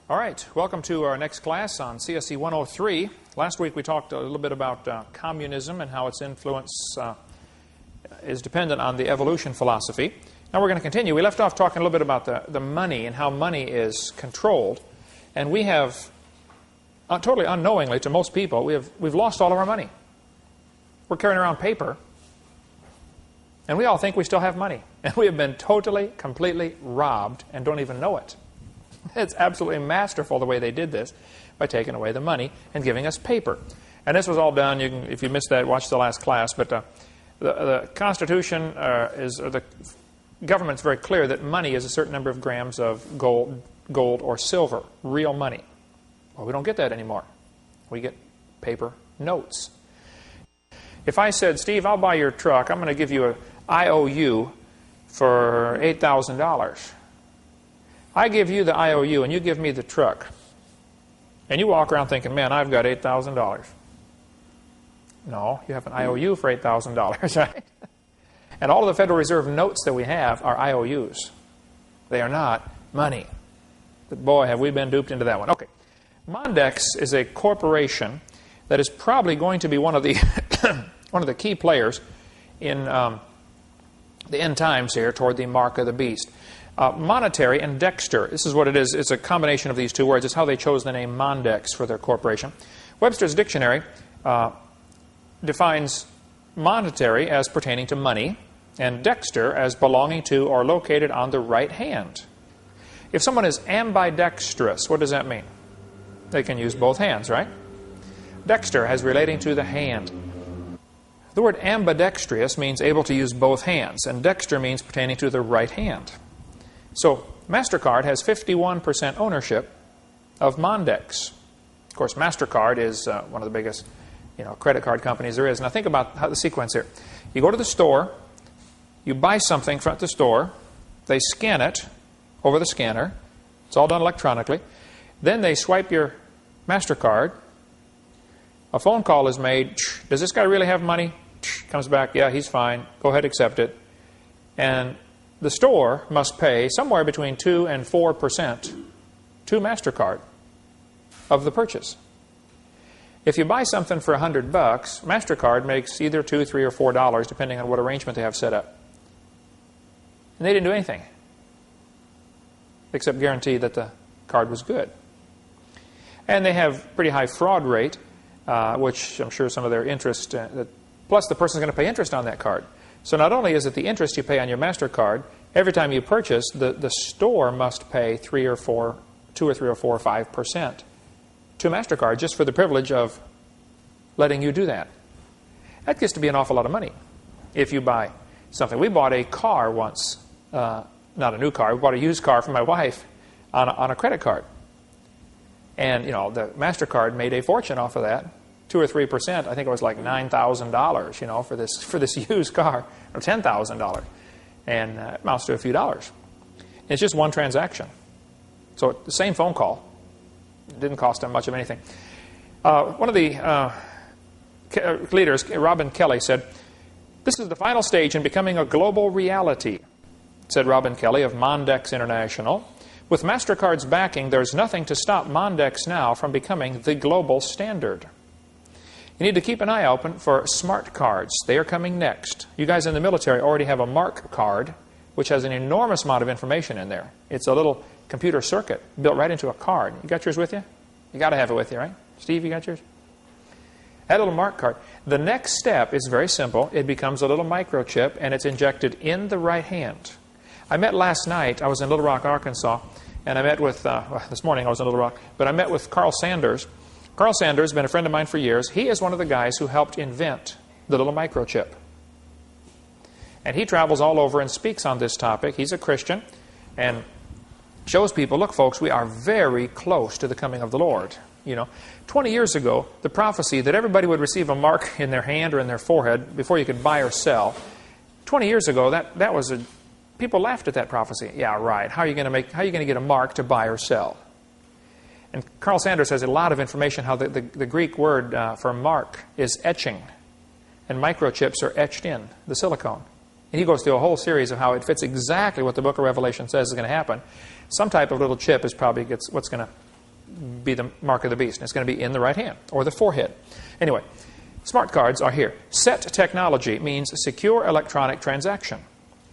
All right, welcome to our next class on CSE 103. Last week we talked a little bit about communism and how its influence is dependent on the evolution philosophy. Now we're going to continue. We left off talking a little bit about the money and how money is controlled. And we have, totally unknowingly to most people, we've lost all of our money. We're carrying around paper, and we all think we still have money. And we have been totally, completely robbed and don't even know it. It's absolutely masterful the way they did this by taking away the money and giving us paper. And this was all done, you can, if you missed that, watch the last class, but the Constitution or the government's very clear that money is a certain number of grams of gold or silver, real money. Well, we don't get that anymore. We get paper notes. If I said, Steve, I'll buy your truck, I'm going to give you an IOU for $8,000. I give you the IOU and you give me the truck. And you walk around thinking, man, I've got $8,000. No, you have an IOU for $8,000, right? And all of the Federal Reserve notes that we have are IOUs. They are not money. But boy, have we been duped into that one. Okay. Mondex is a corporation that is probably going to be one of the one of the key players in the end times here toward the mark of the beast. Monetary and Dexter. This is what it is. It's a combination of these two words. It's how they chose the name Mondex for their corporation. Webster's Dictionary defines monetary as pertaining to money and Dexter as belonging to or located on the right hand. If someone is ambidextrous, what does that mean? They can use both hands, right? Dexter as relating to the hand. The word ambidextrous means able to use both hands, and Dexter means pertaining to the right hand. So MasterCard has 51% ownership of Mondex. Of course, MasterCard is one of the biggest credit card companies there is. Now think about how the sequence here. You go to the store, you buy something from the store, they scan it over the scanner. It's all done electronically. Then they swipe your MasterCard. A phone call is made. Does this guy really have money? Comes back, yeah, he's fine. Go ahead, accept it. And the store must pay somewhere between 2 and 4% to MasterCard of the purchase. If you buy something for $100, MasterCard makes either $2, $3, or $4, depending on what arrangement they have set up. And they didn't do anything except guarantee that the card was good. And they have pretty high fraud rate, which I'm sure some of their interest, plus the person's going to pay interest on that card. So not only is it the interest you pay on your MasterCard, every time you purchase, the store must pay 2 or 3 or 4 or 5% to MasterCard just for the privilege of letting you do that. That gets to be an awful lot of money if you buy something. We bought a car once, not a new car, we bought a used car for my wife on a credit card. And, the MasterCard made a fortune off of that. 2 or 3%, I think it was like $9,000, for this used car, or $10,000, and it amounts to a few dollars. It's just one transaction. So the same phone call. It didn't cost them much of anything. One of the leaders, Robin Kelly, said, "This is the final stage in becoming a global reality," said Robin Kelly of Mondex International. "With MasterCard's backing, there's nothing to stop Mondex now from becoming the global standard. You need to keep an eye open for smart cards. They are coming next. You guys in the military already have a Mark card, which has an enormous amount of information in there. It's a little computer circuit built right into a card. You got yours with you? You got to have it with you, right? Steve, you got yours? That little Mark card. The next step is very simple. It becomes a little microchip, and it's injected in the right hand. I met last night. I was in Little Rock, Arkansas, and I met with, this morning I was in Little Rock, but I met with Carl Sanders. Carl Sanders has been a friend of mine for years. He is one of the guys who helped invent the little microchip. And he travels all over and speaks on this topic. He's a Christian and shows people, look, folks, we are very close to the coming of the Lord. 20 years ago, the prophecy that everybody would receive a mark in their hand or in their forehead before you could buy or sell, 20 years ago, that was people laughed at that prophecy. Yeah, right. How are you going to get a mark to buy or sell? And Carl Sanders has a lot of information how the Greek word for mark is etching. And microchips are etched in the silicone. And he goes through a whole series of how it fits exactly what the book of Revelation says is going to happen. Some type of little chip is probably what's going to be the mark of the beast. And it's going to be in the right hand or the forehead. Anyway, smart cards are here. SET technology means secure electronic transaction.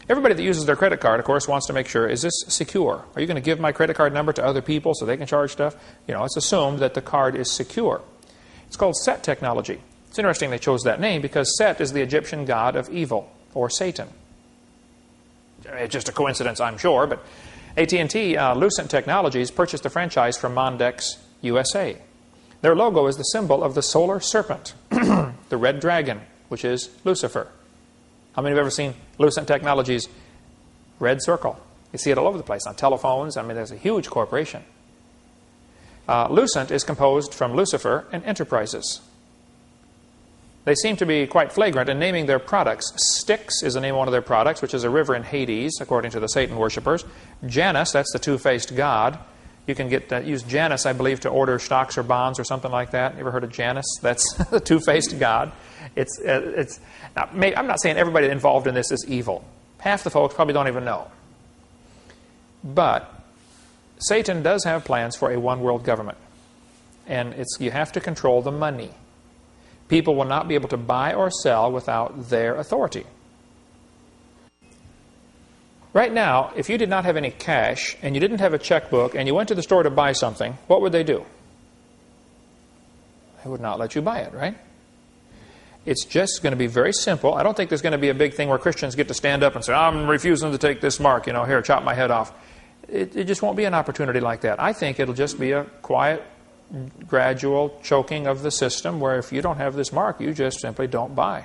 Everybody that uses their credit card, of course, wants to make sure, is this secure? Are you going to give my credit card number to other people so they can charge stuff? You know, it's assumed that the card is secure. It's called SET technology. It's interesting they chose that name because Set is the Egyptian god of evil, or Satan. It's just a coincidence, I'm sure, but AT&T Lucent Technologies purchased the franchise from Mondex USA. Their logo is the symbol of the solar serpent, the red dragon, which is Lucifer. How many have ever seen Lucent Technologies' red circle? You see it all over the place, on telephones. I mean, there's a huge corporation. Lucent is composed from Lucifer and Enterprises. They seem to be quite flagrant in naming their products. Styx is the name of one of their products, which is a river in Hades, according to the Satan worshippers. Janus, that's the two-faced god. You can use Janus, I believe, to order stocks or bonds or something like that. You ever heard of Janus? That's the two-faced god. Now, I'm not saying everybody involved in this is evil. Half the folks probably don't even know. But Satan does have plans for a one-world government. And you have to control the money. People will not be able to buy or sell without their authority. Right now, if you did not have any cash and you didn't have a checkbook and you went to the store to buy something, what would they do? They would not let you buy it, right? It's just going to be very simple. I don't think there's going to be a big thing where Christians get to stand up and say, I'm refusing to take this mark, here, chop my head off. It just won't be an opportunity like that. I think it'll just be a quiet, gradual choking of the system where if you don't have this mark, you just simply don't buy.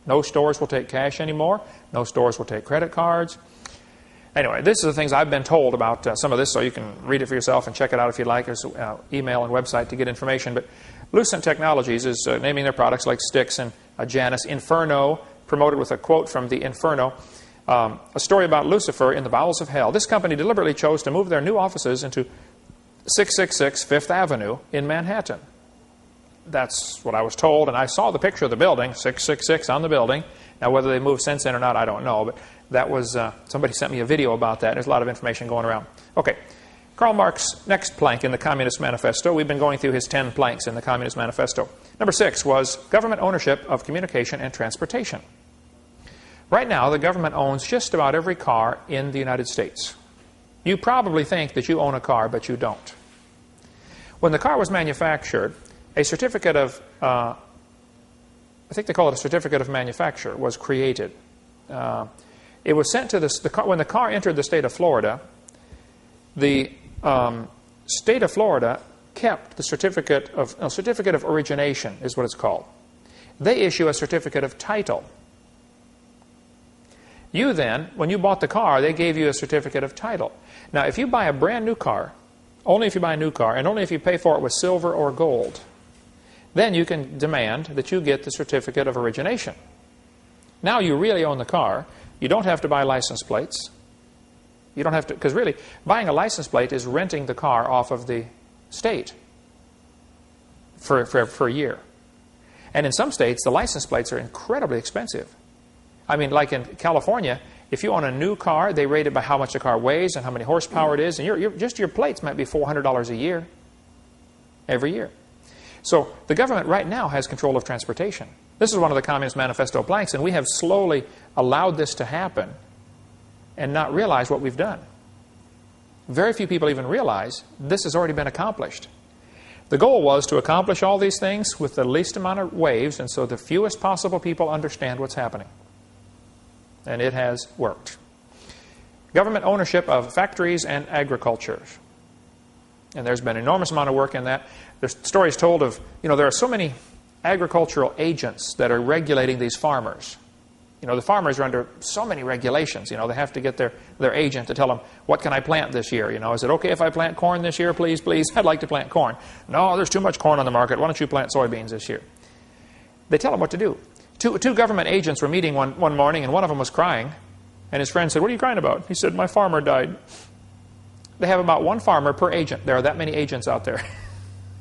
No stores will take cash anymore. No stores will take credit cards. Anyway, this is the things I've been told about some of this, so you can read it for yourself and check it out if you'd like. There's email and website to get information. But Lucent Technologies is naming their products like Styx and Janus. Inferno, promoted with a quote from the Inferno. A story about Lucifer in the bowels of hell. This company deliberately chose to move their new offices into 666 Fifth Avenue in Manhattan. That's what I was told, and I saw the picture of the building, 666 on the building. Now, whether they moved since then or not, I don't know, but that was, somebody sent me a video about that. There's a lot of information going around. Okay, Karl Marx's next plank in the Communist Manifesto. We've been going through his 10 planks in the Communist Manifesto. Number 6 was government ownership of communication and transportation. Right now, the government owns just about every car in the United States. You probably think that you own a car, but you don't. When the car was manufactured, a certificate of, I think they call it a certificate of manufacture, was created. It was sent to when the car entered the state of Florida, the state of Florida kept the certificate of origination, is what it's called. They issue a certificate of title. You then, when you bought the car, they gave you a certificate of title. Now, if you buy a brand new car, only if you buy a new car, and only if you pay for it with silver or gold, then you can demand that you get the certificate of origination. Now you really own the car. You don't have to buy license plates. You don't have to, because really, buying a license plate is renting the car off of the state for a year. And in some states, the license plates are incredibly expensive. I mean, like in California, if you own a new car, they rate it by how much the car weighs and how many horsepower it is, and just your plates might be $400 a year, every year. So the government right now has control of transportation. This is one of the Communist Manifesto planks, and we have slowly allowed this to happen and not realize what we've done. Very few people even realize this has already been accomplished. The goal was to accomplish all these things with the least amount of waves, and so the fewest possible people understand what's happening. And it has worked. Government ownership of factories and agriculture. And there's been an enormous amount of work in that. There's stories told of, there are so many agricultural agents that are regulating these farmers. The farmers are under so many regulations. They have to get their agent to tell them, what can I plant this year? Is it okay if I plant corn this year, please, please? I'd like to plant corn. No, there's too much corn on the market. Why don't you plant soybeans this year? They tell them what to do. Two government agents were meeting one morning, and one of them was crying. And his friend said, what are you crying about? He said, my farmer died. They have about one farmer per agent. There are that many agents out there.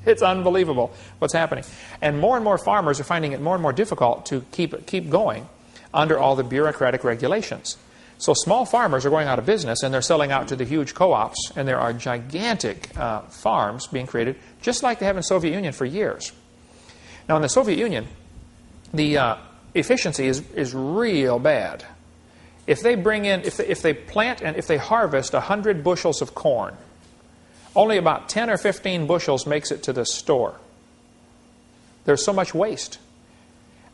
It's unbelievable what's happening. And more farmers are finding it more and more difficult to keep going under all the bureaucratic regulations. So small farmers are going out of business, and they're selling out to the huge co-ops, and there are gigantic farms being created, just like they have in the Soviet Union for years. Now, in the Soviet Union, the efficiency is real bad. If they bring in, if they plant and if they harvest 100 bushels of corn, only about 10 or 15 bushels makes it to the store. There's so much waste.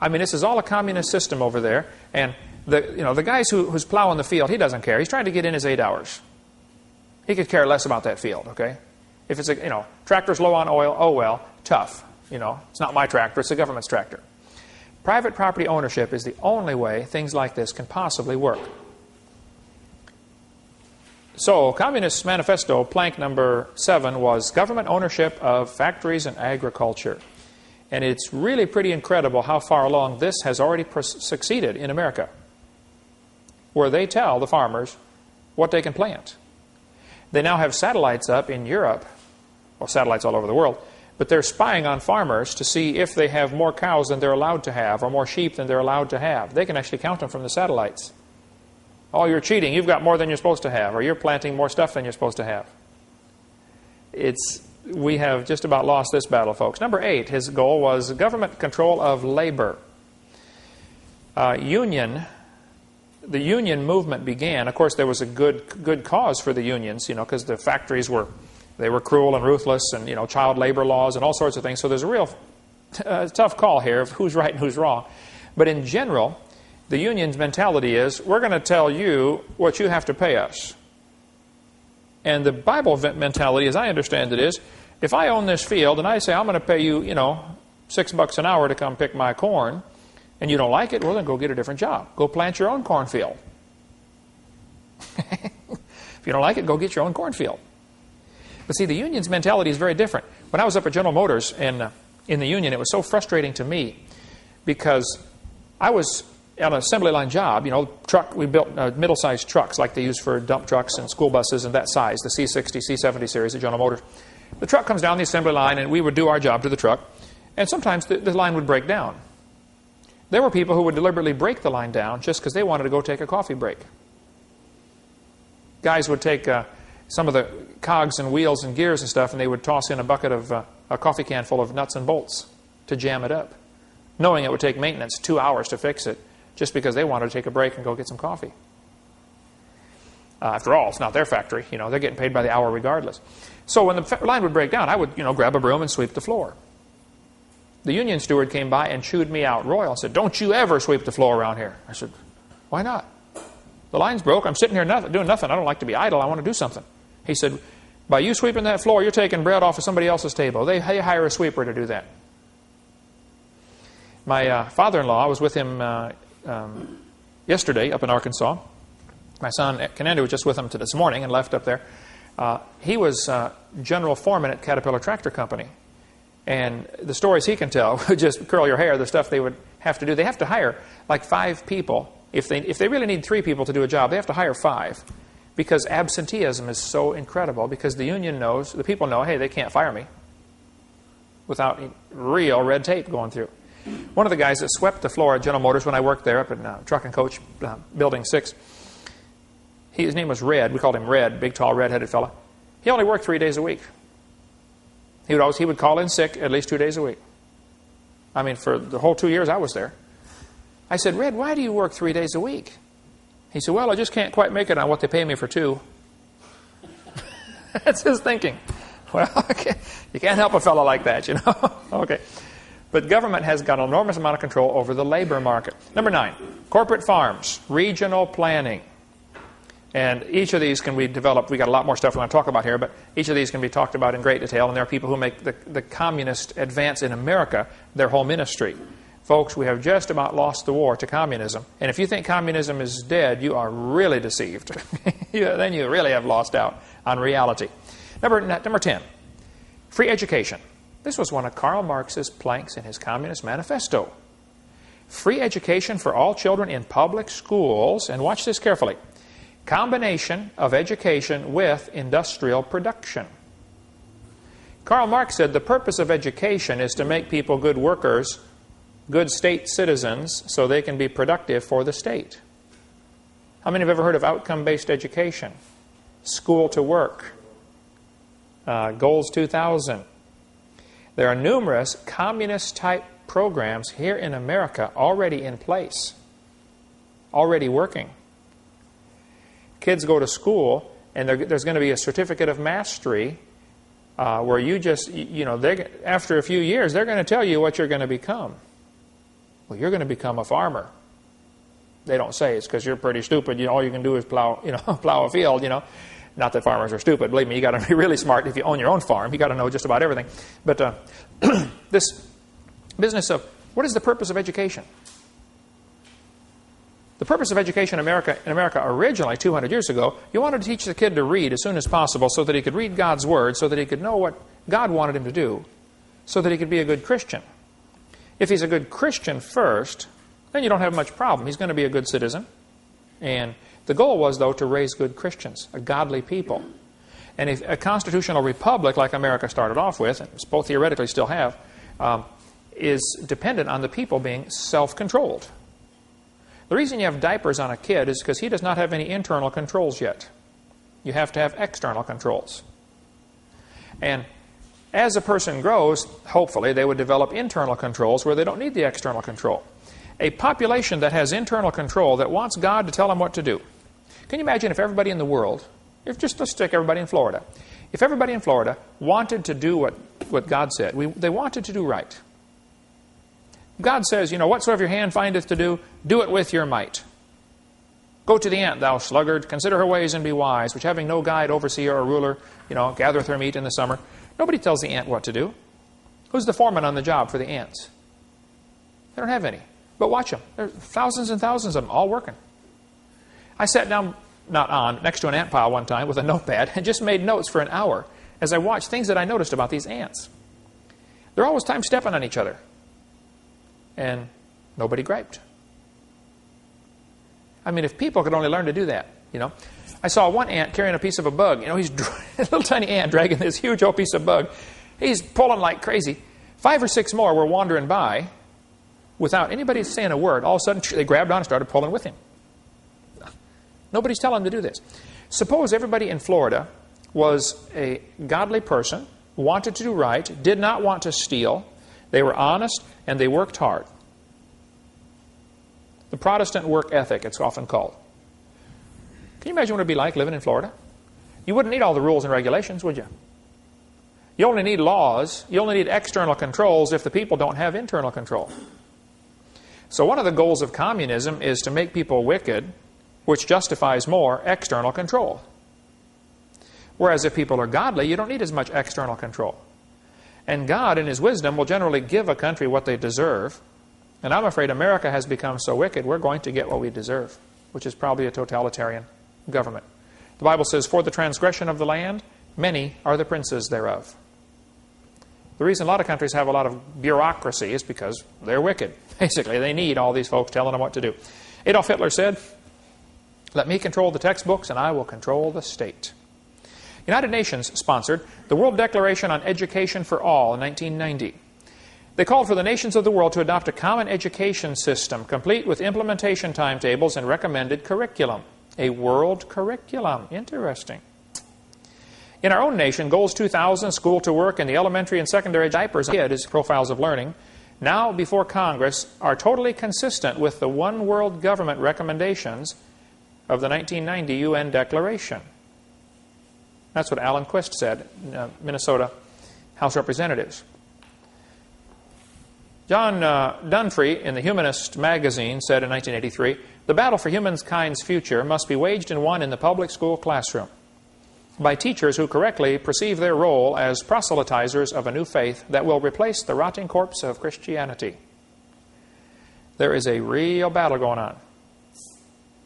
I mean, this is all a communist system over there, and the guys who's plowing the field, he doesn't care. He's trying to get in his 8 hours. He could care less about that field, okay? If it's tractor's low on oil, oh well, tough. It's not my tractor, it's the government's tractor. Private property ownership is the only way things like this can possibly work. So, Communist Manifesto, plank number 7, was government ownership of factories and agriculture. And it's really pretty incredible how far along this has already succeeded in America, where they tell the farmers what they can plant. They now have satellites up in Europe, or satellites all over the world, but they're spying on farmers to see if they have more cows than they're allowed to have, or more sheep than they're allowed to have. They can actually count them from the satellites. Oh, you're cheating. You've got more than you're supposed to have, or you're planting more stuff than you're supposed to have. We have just about lost this battle, folks. Number 8, his goal was government control of labor. The union movement began. Of course, there was a good cause for the unions, because the factories were cruel and ruthless, and child labor laws and all sorts of things. So there's a real tough call here of who's right and who's wrong. But in general, the union's mentality is, we're going to tell you what you have to pay us. And the Bible mentality, as I understand it, is, if I own this field and I say I'm going to pay you, $6 an hour to come pick my corn, and you don't like it, well, then go get a different job. Go plant your own cornfield. If you don't like it, go get your own cornfield. But see, the union's mentality is very different. When I was up at General Motors in the union, it was so frustrating to me, because I was on an assembly line job, we built middle-sized trucks like they use for dump trucks and school buses and that size, the C60, C70 series at General Motors. The truck comes down the assembly line, and we would do our job to the truck, and sometimes the line would break down. There were people who would deliberately break the line down just because they wanted to go take a coffee break. Guys would take some of the cogs and wheels and gears and stuff, and they would toss in a bucket of a coffee can full of nuts and bolts to jam it up, knowing it would take maintenance 2 hours to fix it, just because they wanted to take a break and go get some coffee. After all, it's not their factory. They're getting paid by the hour regardless. So when the line would break down, I would, grab a broom and sweep the floor. The union steward came by and chewed me out royal and said, "Don't you ever sweep the floor around here." I said, "Why not? The line's broke. I'm sitting here doing nothing. I don't like to be idle. I want to do something." He said, "By you sweeping that floor, you're taking bread off of somebody else's table. They hire a sweeper to do that." My father-in-law, I was with him yesterday up in Arkansas. My son, Kenandu, was just with him this morning and left up there. He was general foreman at Caterpillar Tractor Company. And the stories he can tell would just curl your hair, the stuff they would have to do. They have to hire like 5 people. If they really need 3 people to do a job, they have to hire 5. Because absenteeism is so incredible. Because the union knows, the people know, hey, they can't fire me without real red tape going through. One of the guys that swept the floor at General Motors when I worked there up in Truck and Coach Building 6, his name was Red. We called him Red, big, tall, red-headed fella. He only worked 3 days a week. He would call in sick at least 2 days a week. I mean, for the whole 2 years I was there. I said, "Red, why do you work 3 days a week?" He said, "Well, I just can't quite make it on what they pay me for 2. That's his thinking. Well, okay. You can't help a fellow like that, Okay. But government has got an enormous amount of control over the labor market. Number 9, corporate farms, regional planning. And each of these can be developed. We've got a lot more stuff we want to talk about here, but each of these can be talked about in great detail. And there are people who make the communist advance in America their whole ministry. Folks, we have just about lost the war to communism. And if you think communism is dead, you are really deceived. Then you really have lost out on reality. Number 10, free education. This was one of Karl Marx's planks in his Communist Manifesto. Free education for all children in public schools. And watch this carefully. Combination of education with industrial production. Karl Marx said the purpose of education is to make people good workers, good state citizens, so they can be productive for the state. How many have ever heard of outcome-based education? School to work. Goals 2000. There are numerous communist-type programs here in America already in place, already working. Kids go to school, and there's going to be a certificate of mastery where you just, after a few years, they're going to tell you what you're going to become. Well, you're going to become a farmer. They don't say it's because you're pretty stupid. All you can do is plow a field. Not that farmers are stupid. Believe me, you got to be really smart if you own your own farm. You got to know just about everything. But this business of what is the purpose of education? The purpose of education in America originally, 200 years ago, you wanted to teach the kid to read as soon as possible so that he could read God's Word, so that he could know what God wanted him to do, so that he could be a good Christian. If he's a good Christian first, then you don't have much problem. He's going to be a good citizen. And the goal was, though, to raise good Christians, a godly people. And if a constitutional republic like America started off with, and both theoretically still have, is dependent on the people being self-controlled. The reason you have diapers on a kid is because he does not have any internal controls yet. You have to have external controls. And as a person grows, hopefully they would develop internal controls where they don't need the external control. A population that has internal control, that wants God to tell them what to do. Can you imagine if everybody in the world, let's take everybody in Florida. If everybody in Florida wanted to do what God said, they wanted to do right. God says, whatsoever your hand findeth to do, do it with your might. Go to the ant, thou sluggard, consider her ways and be wise, which having no guide, overseer, or ruler, gathereth her meat in the summer. Nobody tells the ant what to do. Who's the foreman on the job for the ants? They don't have any. But watch them. There's thousands and thousands of them all working. I sat down, next to an ant pile one time with a notepad and just made notes for an hour as I watched things that I noticed about these ants. They're always time stepping on each other. And nobody griped. I mean, if people could only learn to do that, I saw one ant carrying a piece of a bug. He's a little tiny ant dragging this huge old piece of bug. He's pulling like crazy. 5 or 6 more were wandering by without anybody saying a word. All of a sudden, they grabbed on and started pulling with him. Nobody's telling them to do this. Suppose everybody in Florida was a godly person, wanted to do right, did not want to steal. They were honest, and they worked hard. The Protestant work ethic, it's often called. Can you imagine what it would be like living in Florida? You wouldn't need all the rules and regulations, would you? You only need laws. You only need external controls if the people don't have internal control. So one of the goals of communism is to make people wicked, which justifies more external control. Whereas if people are godly, you don't need as much external control. And God, in His wisdom, will generally give a country what they deserve. And I'm afraid America has become so wicked, we're going to get what we deserve, which is probably a totalitarian government. The Bible says, for the transgression of the land, many are the princes thereof. The reason a lot of countries have a lot of bureaucracy is because they're wicked. Basically, they need all these folks telling them what to do. Adolf Hitler said, let me control the textbooks and I will control the state. United Nations sponsored the World Declaration on Education for All in 1990. They called for the nations of the world to adopt a common education system, complete with implementation timetables and recommended curriculum. A world curriculum. Interesting. In our own nation, Goals 2000, School to Work, and the elementary and secondary diapers as profiles of learning, now before Congress, are totally consistent with the One World Government recommendations of the 1990 UN Declaration. That's what Alan Quist said, Minnesota House Representatives. John Dunfree in the Humanist magazine said in 1983, the battle for humankind's future must be waged and won in the public school classroom by teachers who correctly perceive their role as proselytizers of a new faith that will replace the rotting corpse of Christianity. There is a real battle going on.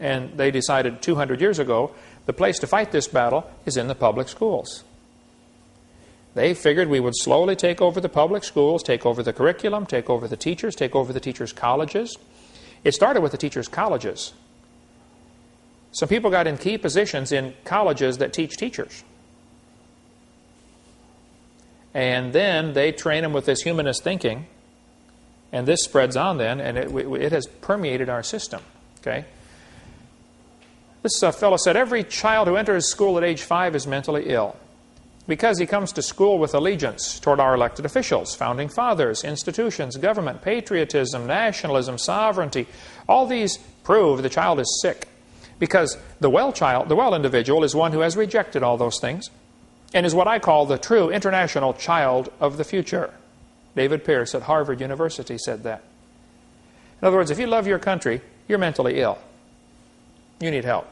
And they decided 200 years ago the place to fight this battle is in the public schools. They figured we would slowly take over the public schools, take over the curriculum, take over the teachers, take over the teachers' colleges. It started with the teachers' colleges. Some people got in key positions in colleges that teach teachers. And then they train them with this humanist thinking, and this spreads on then, and it has permeated our system. Okay? This fellow said, every child who enters school at age 5 is mentally ill because he comes to school with allegiance toward our elected officials, founding fathers, institutions, government, patriotism, nationalism, sovereignty. All these prove the child is sick because the well individual is one who has rejected all those things and is what I call the true international child of the future. David Pierce at Harvard University said that. In other words, if you love your country, you're mentally ill. You need help.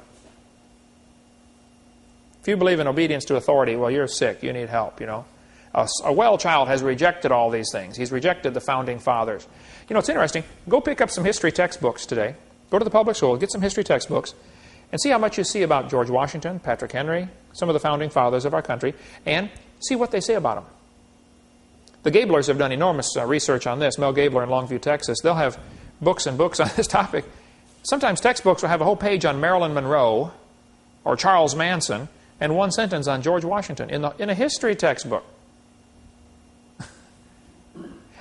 If you believe in obedience to authority, well, you're sick. You need help, you know. A well child has rejected all these things. He's rejected the founding fathers. You know, it's interesting. Go pick up some history textbooks today. Go to the public school, get some history textbooks, and see how much you see about George Washington, Patrick Henry, some of the founding fathers of our country, and see what they say about them. The Gablers have done enormous research on this. Mel Gabler in Longview, Texas. They'll have books and books on this topic. Sometimes textbooks will have a whole page on Marilyn Monroe or Charles Manson and one sentence on George Washington in a history textbook.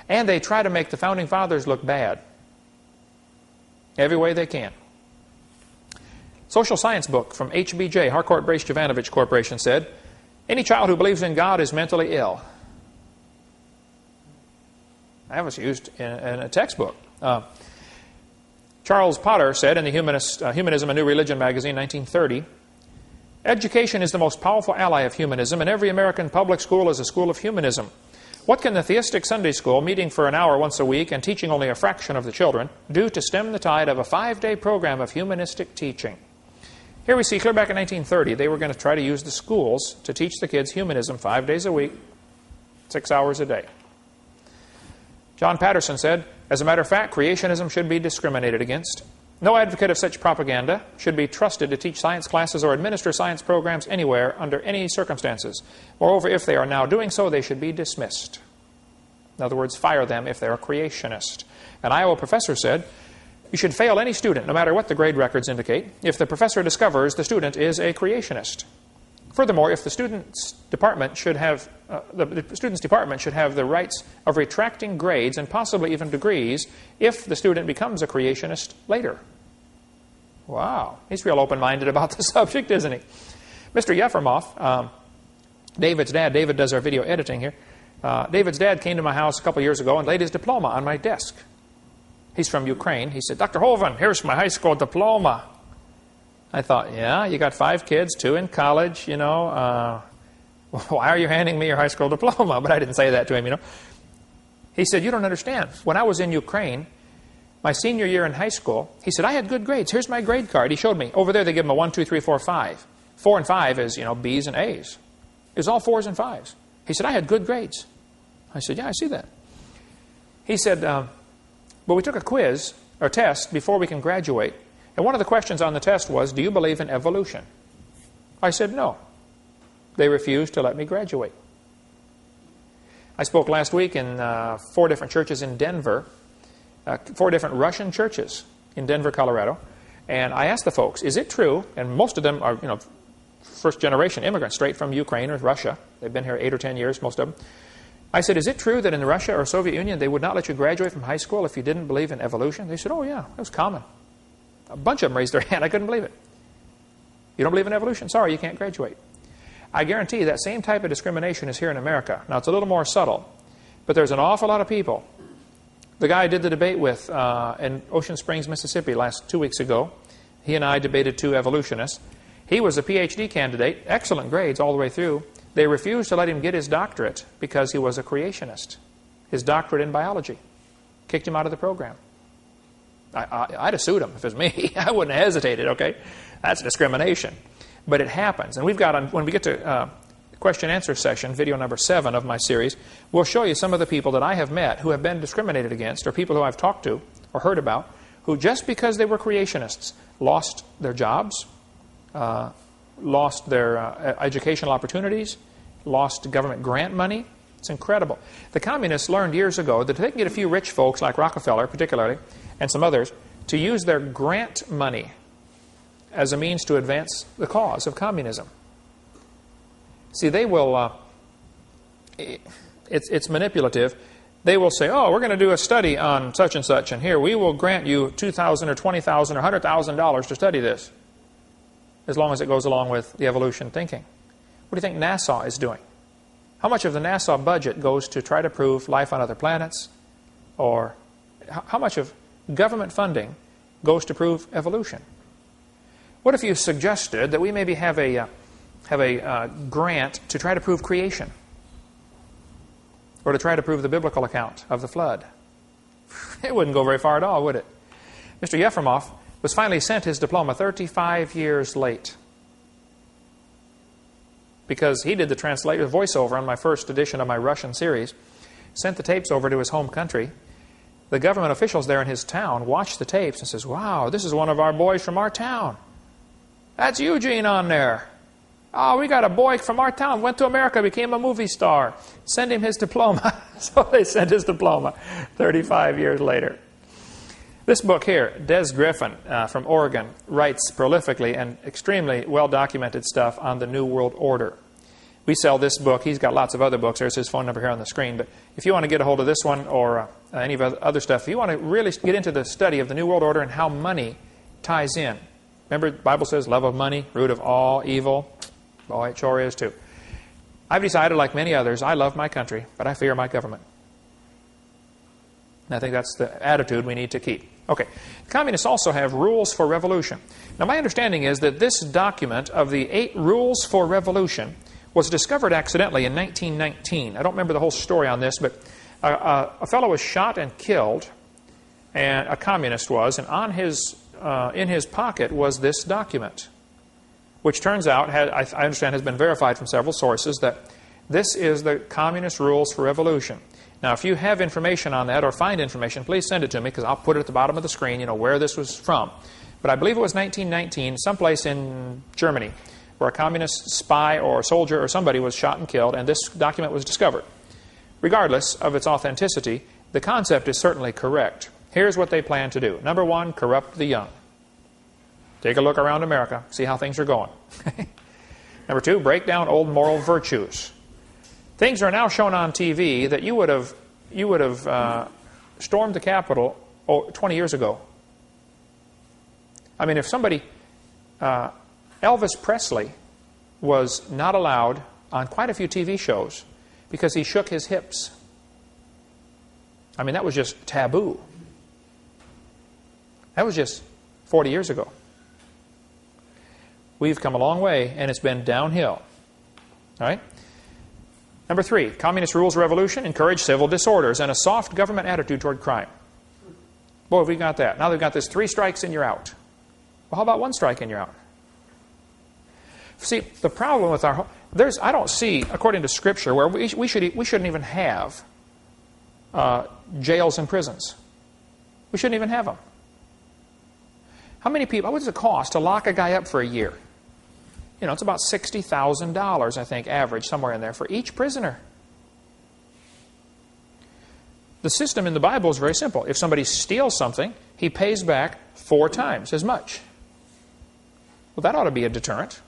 And they try to make the founding fathers look bad every way they can. Social science book from HBJ, Harcourt Brace Jovanovich Corporation, said, any child who believes in God is mentally ill. That was used in a textbook. Charles Potter said in the Humanism, A New Religion magazine, 1930, education is the most powerful ally of humanism, and every American public school is a school of humanism. What can the theistic Sunday school, meeting for an hour once a week and teaching only a fraction of the children, do to stem the tide of a 5-day program of humanistic teaching? Here we see, clear back in 1930, they were going to try to use the schools to teach the kids humanism 5 days a week, 6 hours a day. John Patterson said, as a matter of fact, creationism should be discriminated against. No advocate of such propaganda should be trusted to teach science classes or administer science programs anywhere under any circumstances. Moreover, if they are now doing so, they should be dismissed. In other words, fire them if they're a creationist. An Iowa professor said, you should fail any student, no matter what the grade records indicate, if the professor discovers the student is a creationist. Furthermore, if the student's department should have the rights of retracting grades and possibly even degrees if the student becomes a creationist later. Wow, he's real open-minded about the subject, isn't he? Mr. Yefremov, David's dad, David does our video editing here. David's dad came to my house a couple years ago and laid his diploma on my desk. He's from Ukraine. He said, Dr. Hovind, here's my high school diploma. I thought, yeah, you got 5 kids, 2 in college, you know. Why are you handing me your high school diploma? But I didn't say that to him, you know. He said, you don't understand. When I was in Ukraine, my senior year in high school, he said, I had good grades. Here's my grade card. He showed me. Over there, they give them a 1, 2, 3, 4, 5. 4 and 5 is, you know, B's and A's. It was all 4s and 5s. He said, I had good grades. I said, yeah, I see that. He said, but we took a quiz or test before we can graduate. And one of the questions on the test was, do you believe in evolution? I said, no. They refused to let me graduate. I spoke last week in 4 different churches in Denver, 4 different Russian churches in Denver, Colorado. And I asked the folks, is it true? And most of them are, you know, first-generation immigrants straight from Ukraine or Russia. They've been here 8 or 10 years, most of them. I said, is it true that in Russia or Soviet Union they would not let you graduate from high school if you didn't believe in evolution? They said, oh yeah, that was common. A bunch of them raised their hand. I couldn't believe it. You don't believe in evolution? Sorry, you can't graduate. I guarantee that same type of discrimination is here in America. Now, it's a little more subtle, but there's an awful lot of people. The guy I did the debate with in Ocean Springs, Mississippi, 2 weeks ago, he and I debated 2 evolutionists. He was a PhD candidate, excellent grades all the way through. They refused to let him get his doctorate because he was a creationist. His doctorate in biology. Kicked him out of the program. I'd have sued him if it was me. I wouldn't have hesitated, okay? That's discrimination. But it happens. And we've got, when we get to question and answer session, video number 7 of my series, we'll show you some of the people that I have met who have been discriminated against, or people who I've talked to or heard about, who just because they were creationists lost their jobs, lost their educational opportunities, lost government grant money. It's incredible. The communists learned years ago that they can get a few rich folks like Rockefeller particularly, and some others, to use their grant money as a means to advance the cause of communism. See, they will, it's manipulative. They will say, oh, we're going to do a study on such and such, and here we will grant you $2,000 or $20,000 or $100,000 to study this. as long as it goes along with the evolution thinking. What do you think NASA is doing? How much of the NASA budget goes to try to prove life on other planets? Or how much of government funding goes to prove evolution? What if you suggested that we maybe have a grant to try to prove creation? Or to try to prove the biblical account of the flood? It wouldn't go very far at all, would it? Mr. Yefremov was finally sent his diploma 35 years late, because he did the voiceover on my first edition of my Russian series, sent the tapes over to his home country. The government officials there in his town watched the tapes and says, "Wow, this is one of our boys from our town. That's Eugene on there. Oh, we got a boy from our town, went to America, became a movie star. Send him his diploma." So they sent his diploma 35 years later. This book here, Des Griffin from Oregon, writes prolifically and extremely well-documented stuff on the New World Order. We sell this book. He's got lots of other books. There's his phone number here on the screen. But if you want to get a hold of this one or any of the other stuff, if you want to really get into the study of the New World Order and how money ties in. Remember, the Bible says, love of money, root of all evil. Boy, it sure is too. I've decided, like many others, I love my country, but I fear my government. And I think that's the attitude we need to keep. Okay, the communists also have rules for revolution. Now, my understanding is that this document of the 8 rules for revolution was discovered accidentally in 1919. I don't remember the whole story on this, but a fellow was shot and killed, and a communist was, and on his in his pocket was this document, which turns out, I understand, has been verified from several sources, that this is the communist rules for revolution. Now, if you have information on that or find information, please send it to me, because I'll put it at the bottom of the screen, you know, where this was from. But I believe it was 1919, someplace in Germany, where a communist spy or soldier or somebody was shot and killed, and this document was discovered. Regardless of its authenticity, the concept is certainly correct. Here's what they plan to do. Number 1, corrupt the young. Take a look around America, see how things are going. Number 2, break down old moral virtues. Things are now shown on TV that you would have stormed the Capitol 20 years ago. I mean, if somebody, Elvis Presley was not allowed on quite a few TV shows because he shook his hips. I mean, that was just taboo. That was just 40 years ago. We've come a long way, and it's been downhill. All right? Number 3, communist rules revolution encourage civil disorders and a soft government attitude toward crime. Boy, we got that. Now they've got this 3 strikes and you're out. Well, how about 1 strike and you're out? See, the problem with our... I don't see, according to Scripture, where we shouldn't even have jails and prisons. We shouldn't even have them. How many people... What does it cost to lock a guy up for a year? You know, it's about $60,000, I think, average, somewhere in there, for each prisoner. The system in the Bible is very simple. If somebody steals something, he pays back 4 times as much. Well, that ought to be a deterrent.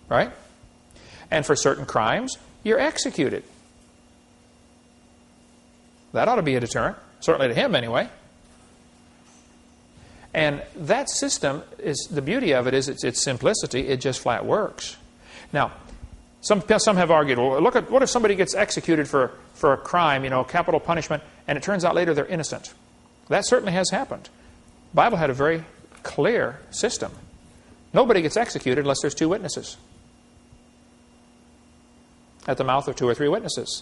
Right? And for certain crimes, you're executed. That ought to be a deterrent. Certainly to him, anyway. And that system, the beauty of it is its simplicity. It just flat works. Now, some have argued, well, look at what if somebody gets executed for a crime, you know, capital punishment, and it turns out later they're innocent. That certainly has happened. The Bible had a very clear system. Nobody gets executed unless there's 2 witnesses. At the mouth of 2 or 3 witnesses.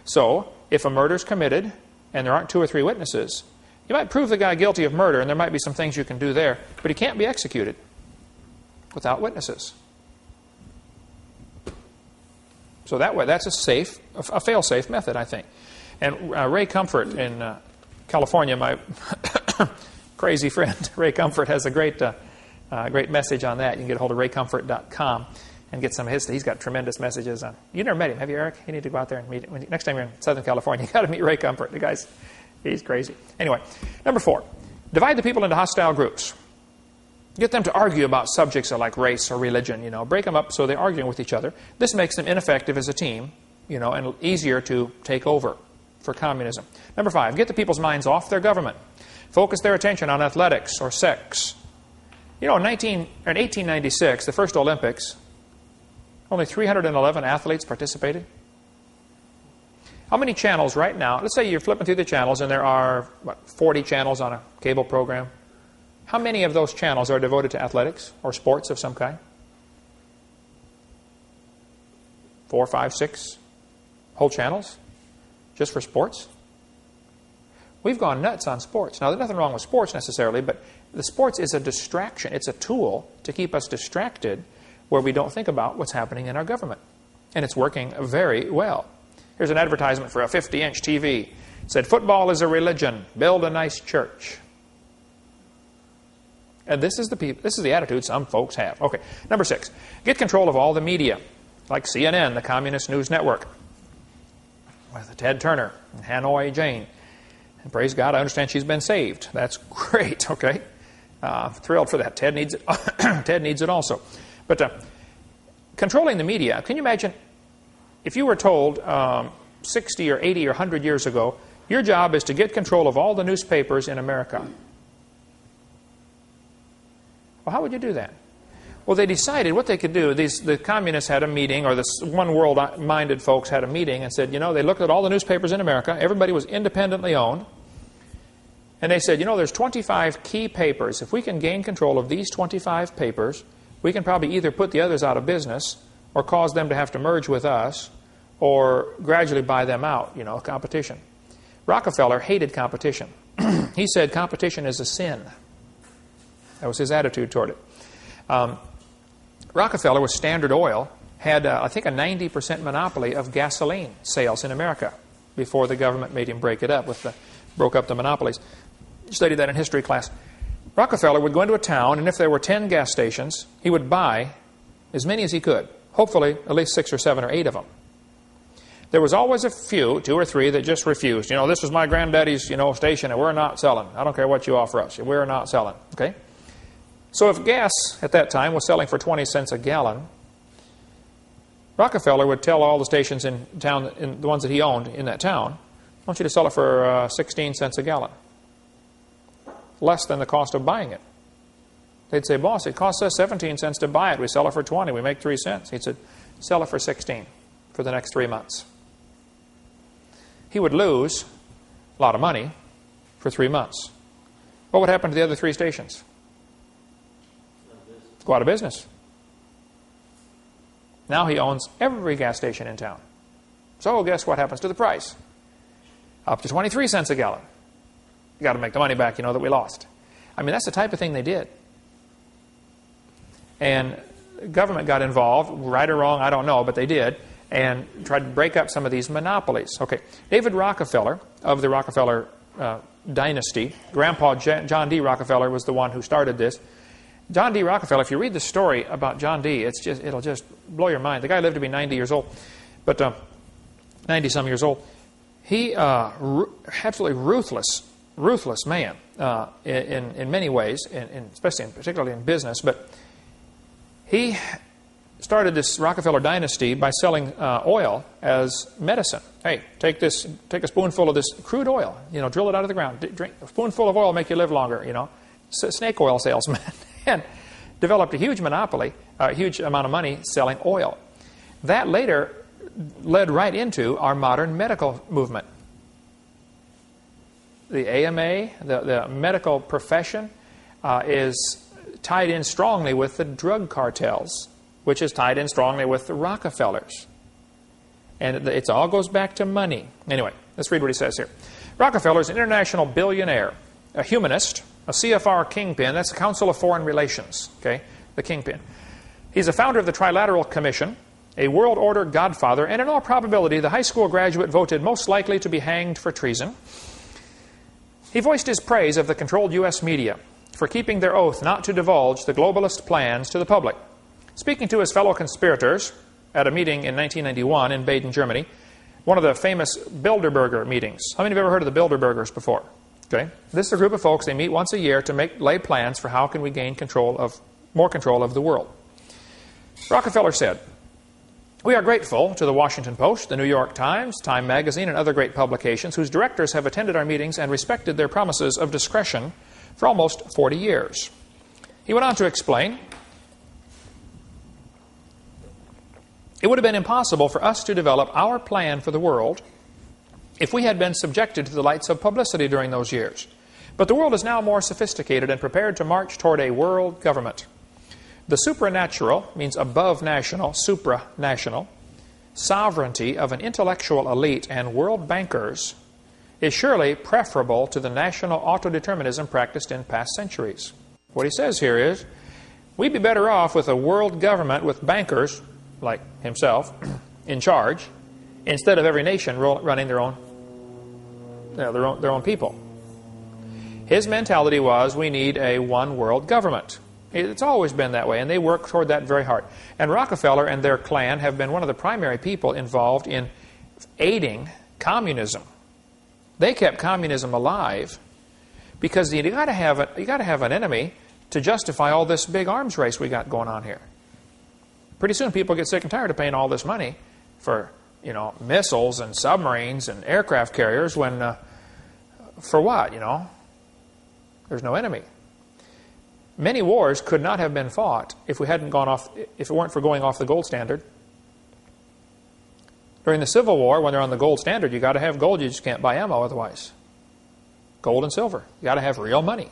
So, if a murder is committed and there aren't 2 or 3 witnesses, you might prove the guy guilty of murder, and there might be some things you can do there, but he can't be executed without witnesses. So that way, that's a fail-safe method, I think. And Ray Comfort in California, my crazy friend, Ray Comfort, has a great message on that. You can get a hold of raycomfort.com and get some of his. He's got tremendous messages on. You never met him, have you, Eric? You need to go out there and meet him. Next time you're in Southern California, you've got to meet Ray Comfort. The guy's... He's crazy. Anyway, number 4, divide the people into hostile groups. Get them to argue about subjects like race or religion, you know. Break them up so they're arguing with each other. This makes them ineffective as a team, you know, and easier to take over for communism. Number 5, get the people's minds off their government. Focus their attention on athletics or sex. You know, in 1896, the first Olympics, only 311 athletes participated. How many channels right now? Let's say you're flipping through the channels and there are, 40 channels on a cable program. How many of those channels are devoted to athletics or sports of some kind? 4, 5, 6 whole channels just for sports? We've gone nuts on sports. Now, there's nothing wrong with sports necessarily, but the sports is a distraction. It's a tool to keep us distracted where we don't think about what's happening in our government. And it's working very well. Here's an advertisement for a 50-inch TV. It said, "Football is a religion. Build a nice church." And this is the attitude some folks have. Okay, number 6. Get control of all the media, like CNN, the Communist News Network, with Ted Turner and Hanoi Jane. And praise God, I understand she's been saved. That's great, okay? Thrilled for that. Ted needs it. Ted needs it also. But controlling the media, can you imagine if you were told 60 or 80 or 100 years ago, your job is to get control of all the newspapers in America? Well, how would you do that? Well, they decided what they could do. The communists had a meeting, or the one world-minded folks had a meeting and said, you know, they looked at all the newspapers in America. Everybody was independently owned. And they said, you know, there's 25 key papers. If we can gain control of these 25 papers, we can probably either put the others out of business or cause them to have to merge with us or gradually buy them out, you know, competition. Rockefeller hated competition. He said competition is a sin. That was his attitude toward it. Rockefeller with Standard Oil had, I think, a 90% monopoly of gasoline sales in America before the government made him break it up, broke up the monopolies. You studied that in history class. Rockefeller would go into a town, and if there were 10 gas stations, he would buy as many as he could, hopefully at least 6 or 7 or 8 of them. There was always a few, 2 or 3, that just refused. You know, this was my granddaddy's, you know, station, and we're not selling. I don't care what you offer us. We're not selling. Okay? So if gas at that time was selling for 20 cents a gallon, Rockefeller would tell all the stations in town, the ones that he owned in that town, I want you to sell it for 16 cents a gallon. Less than the cost of buying it. They'd say, boss, it costs us 17 cents to buy it. We sell it for 20. We make 3 cents. He'd say, sell it for 16 for the next 3 months. He would lose a lot of money for 3 months. What would happen to the other 3 stations? Go out of business. Now he owns every gas station in town. So guess what happens to the price? Up to 23 cents a gallon. You got to make the money back, you know, that we lost. I mean, that's the type of thing they did. And the government got involved, right or wrong, I don't know, but they did, and tried to break up some of these monopolies. Okay, David Rockefeller of the Rockefeller dynasty, Grandpa John D. Rockefeller was the one who started this. John D. Rockefeller, if you read the story about John D., it'll just blow your mind. The guy lived to be 90 years old, but 90-some years old. He, absolutely ruthless man in many ways, particularly in business. But he started this Rockefeller dynasty by selling oil as medicine. Hey, take a spoonful of this crude oil, you know, drill it out of the ground. Drink a spoonful of oil, make you live longer, you know. Snake oil salesman. And developed a huge monopoly, a huge amount of money selling oil. That later led right into our modern medical movement. The AMA, the medical profession, is tied in strongly with the drug cartels, which is tied in strongly with the Rockefellers. And it all goes back to money. Anyway, let's read what he says here. Rockefeller is an international billionaire, a humanist, a CFR kingpin. That's the Council of Foreign Relations, okay, the kingpin. He's a founder of the Trilateral Commission, a world order godfather, and in all probability, the high school graduate voted most likely to be hanged for treason. He voiced his praise of the controlled U.S. media for keeping their oath not to divulge the globalist plans to the public. Speaking to his fellow conspirators at a meeting in 1991 in Baden, Germany, one of the famous Bilderberger meetings. How many have ever heard of the Bilderbergers before? Okay. This is a group of folks, they meet once a year to lay plans for how can we gain more control of the world. Rockefeller said, "We are grateful to the Washington Post, the New York Times, Time Magazine, and other great publications whose directors have attended our meetings and respected their promises of discretion for almost 40 years. He went on to explain, it would have been impossible for us to develop our plan for the world if we had been subjected to the lights of publicity during those years. But the world is now more sophisticated and prepared to march toward a world government. The supranatural means above national, supranational, sovereignty of an intellectual elite and world bankers is surely preferable to the national autodeterminism practiced in past centuries. What he says here is, we'd be better off with a world government with bankers, like himself, in charge, instead of every nation running their own people. His mentality was, we need a one world government. It's always been that way, and they work toward that very hard. And Rockefeller and their clan have been one of the primary people involved in aiding communism. They kept communism alive because you got to have an enemy to justify all this big arms race we got going on here. Pretty soon people get sick and tired of paying all this money for, missiles and submarines and aircraft carriers when, for what, There's no enemy. Many wars could not have been fought if it weren't for going off the gold standard. During the Civil War, when they're on the gold standard, you got to have gold. You just can't buy ammo otherwise. Gold and silver. You got to have real money.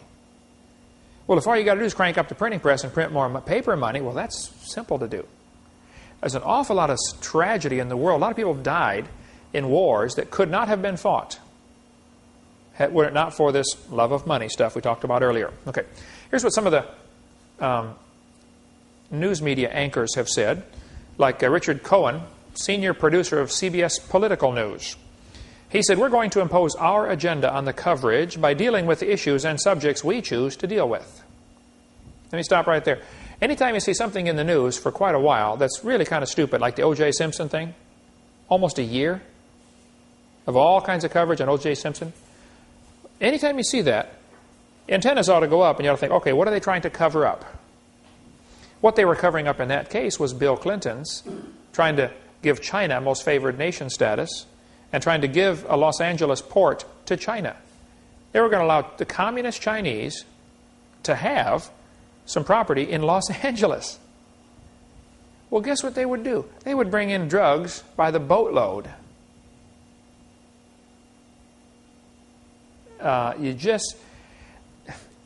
Well, if all you got to do is crank up the printing press and print more paper money, well, that's simple to do. There's an awful lot of tragedy in the world. A lot of people died in wars that could not have been fought were it not for this love of money stuff we talked about earlier. Okay, here's what some of the news media anchors have said, like Richard Cohen, senior producer of CBS Political News. He said, we're going to impose our agenda on the coverage by dealing with the issues and subjects we choose to deal with. Let me stop right there. Anytime you see something in the news for quite a while that's really kind of stupid, like the O.J. Simpson thing, almost a year of all kinds of coverage on O.J. Simpson, anytime you see that, antennas ought to go up and you ought to think, okay, what are they trying to cover up? What they were covering up in that case was Bill Clinton's trying to give China most favored nation status and trying to give a Los Angeles port to China. They were going to allow the communist Chinese to have some property in Los Angeles. Well, guess what they would do? They would bring in drugs by the boatload.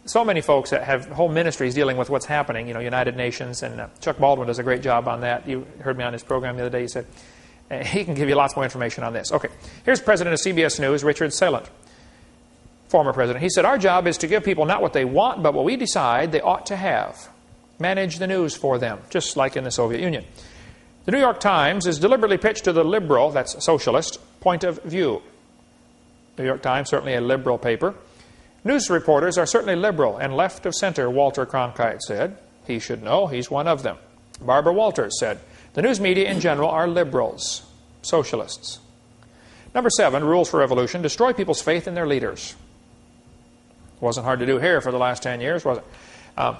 So many folks that have whole ministries dealing with what's happening, United Nations, and Chuck Baldwin does a great job on that. You heard me on his program the other day. He said, he can give you lots more information on this. Okay, here's President of CBS News, Richard Salant, former president. He said, our job is to give people not what they want, but what we decide they ought to have. Manage the news for them, just like in the Soviet Union. The New York Times is deliberately pitched to the liberal, that's socialist, point of view. New York Times, certainly a liberal paper. News reporters are certainly liberal and left of center, Walter Cronkite said. He should know, he's one of them. Barbara Walters said, the news media in general are liberals, socialists. Number 7, rules for revolution, destroy people's faith in their leaders. Wasn't hard to do here for the last 10 years, was it?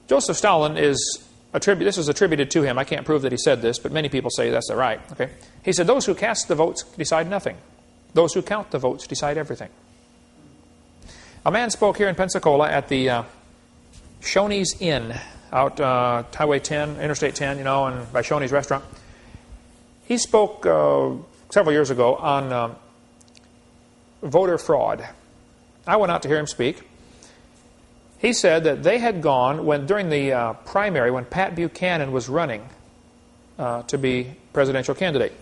Joseph Stalin this is attributed to him. I can't prove that he said this, but many people say that's right. Okay? He said, those who cast the votes decide nothing. Those who count the votes decide everything. A man spoke here in Pensacola at the Shoney's Inn, out Highway 10, Interstate 10, and by Shoney's restaurant. He spoke several years ago on voter fraud. I went out to hear him speak. He said that they had gone, during the primary, when Pat Buchanan was running to be presidential candidate,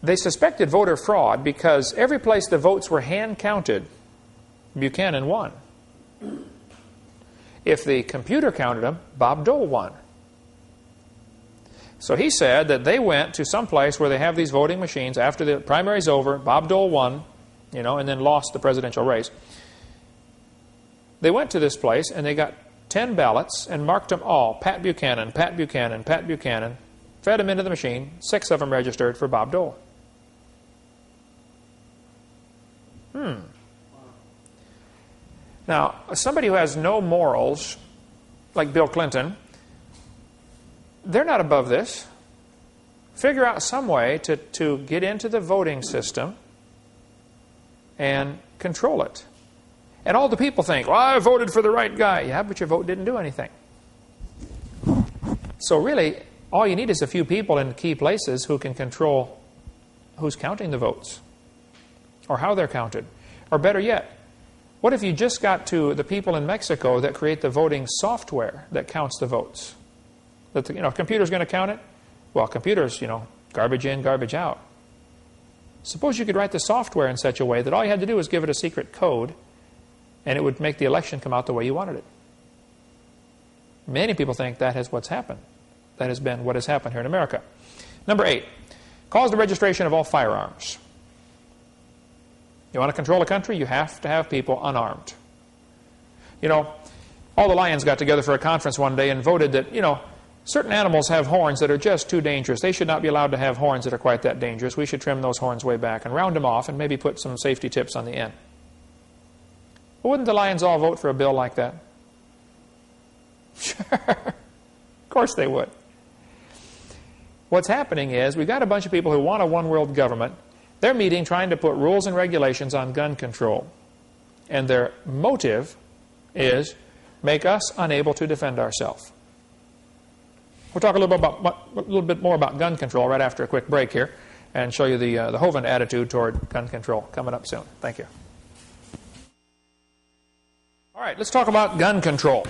they suspected voter fraud because every place the votes were hand-counted, Buchanan won. If the computer counted them, Bob Dole won. So he said that they went to some place where they have these voting machines. After the primary's over, Bob Dole won, and then lost the presidential race. They went to this place and they got 10 ballots and marked them all. Pat Buchanan, Pat Buchanan, Pat Buchanan. Fed them into the machine. 6 of them registered for Bob Dole. Now, somebody who has no morals, like Bill Clinton, they're not above this. Figure out some way to get into the voting system and control it. And all the people think, well, I voted for the right guy. Yeah, but your vote didn't do anything. So really, all you need is a few people in key places who can control who's counting the votes or how they're counted. Or better yet, what if you just got to the people in Mexico that create the voting software that counts the votes? That the computer's going to count it? Well, computers, garbage in, garbage out. Suppose you could write the software in such a way that all you had to do was give it a secret code and it would make the election come out the way you wanted it. Many people think that is what's happened. That has been what has happened here in America. Number 8, cause the registration of all firearms. You want to control a country, you have to have people unarmed. All the lions got together for a conference one day and voted that, certain animals have horns that are just too dangerous. They should not be allowed to have horns that are quite that dangerous. We should trim those horns way back and round them off and maybe put some safety tips on the end. Well, wouldn't the lions all vote for a bill like that? Sure. Of course they would. What's happening is we've got a bunch of people who want a one-world government. They're meeting trying to put rules and regulations on gun control. And their motive is make us unable to defend ourselves. We'll talk a little bit more about gun control right after a quick break here and show you the Hovind attitude toward gun control coming up soon. Thank you. All right, let's talk about gun control.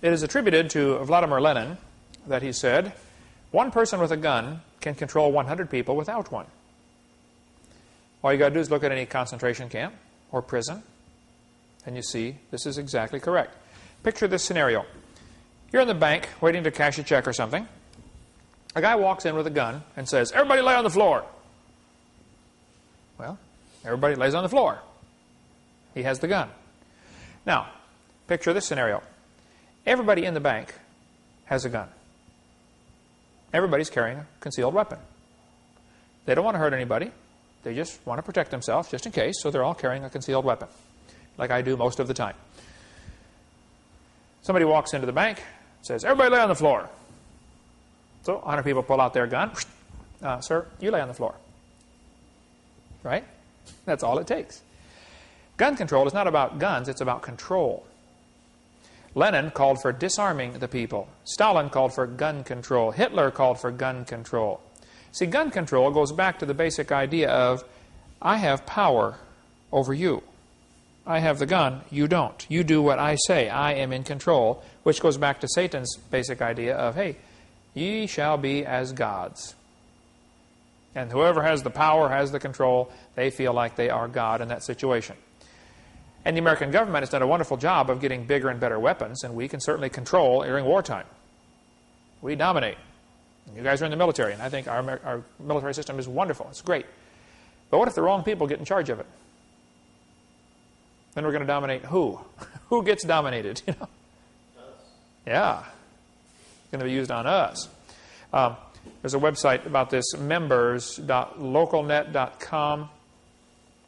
It is attributed to Vladimir Lenin that he said, one person with a gun can control 100 people without one. All you got to do is look at any concentration camp or prison, and you see this is exactly correct. Picture this scenario. You're in the bank waiting to cash a check or something. A guy walks in with a gun and says, everybody lay on the floor. Well, everybody lays on the floor. He has the gun. Now, picture this scenario. Everybody in the bank has a gun. Everybody's carrying a concealed weapon. They don't want to hurt anybody. They just want to protect themselves just in case, so they're all carrying a concealed weapon, like I do most of the time. Somebody walks into the bank, says, everybody lay on the floor. So 100 people pull out their gun. Sir, you lay on the floor. Right? That's all it takes. Gun control is not about guns, it's about control. Lenin called for disarming the people. Stalin called for gun control. Hitler called for gun control. See, gun control goes back to the basic idea of, I have power over you. I have the gun, you don't. You do what I say. I am in control, which goes back to Satan's basic idea of, hey, ye shall be as gods. And whoever has the power, has the control, they feel like they are God in that situation. And the American government has done a wonderful job of getting bigger and better weapons, and we can certainly control during wartime. We dominate. You guys are in the military, and I think our military system is wonderful. It's great. But what if the wrong people get in charge of it? Then we're going to dominate who? Who gets dominated? Us. Yeah. It's going to be used on us. There's a website about this, members.localnet.com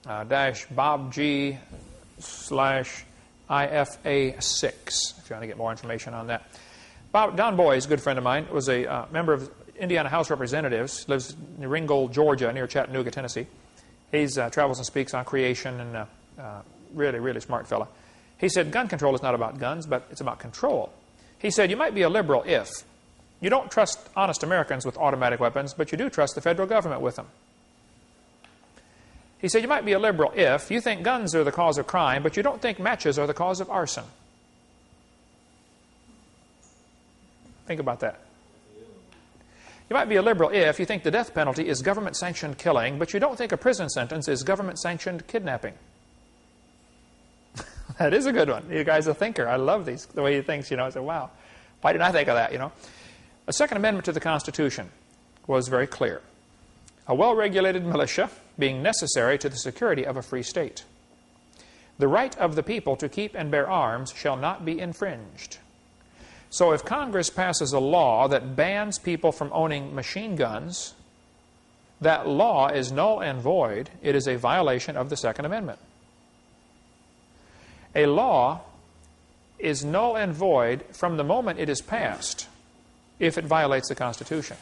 /BobG/IFA6, if you want to get more information on that. Don Boy is a good friend of mine, was a member of Indiana House Representatives, lives in Ringgold, Georgia, near Chattanooga, Tennessee. He travels and speaks on creation, and really, really smart fella. He said, gun control is not about guns, but it's about control. He said, you might be a liberal if you don't trust honest Americans with automatic weapons, but you do trust the federal government with them. He said, you might be a liberal if you think guns are the cause of crime, but you don't think matches are the cause of arson. Think about that. You might be a liberal if you think the death penalty is government-sanctioned killing, but you don't think a prison sentence is government-sanctioned kidnapping. That is a good one. You guys are a thinker. I love these, the way he thinks, I say, wow, why didn't I think of that, The Second Amendment to the Constitution was very clear. A well-regulated militia being necessary to the security of a free state. The right of the people to keep and bear arms shall not be infringed. So if Congress passes a law that bans people from owning machine guns, that law is null and void. It is a violation of the Second Amendment. A law is null and void from the moment it is passed if it violates the Constitution.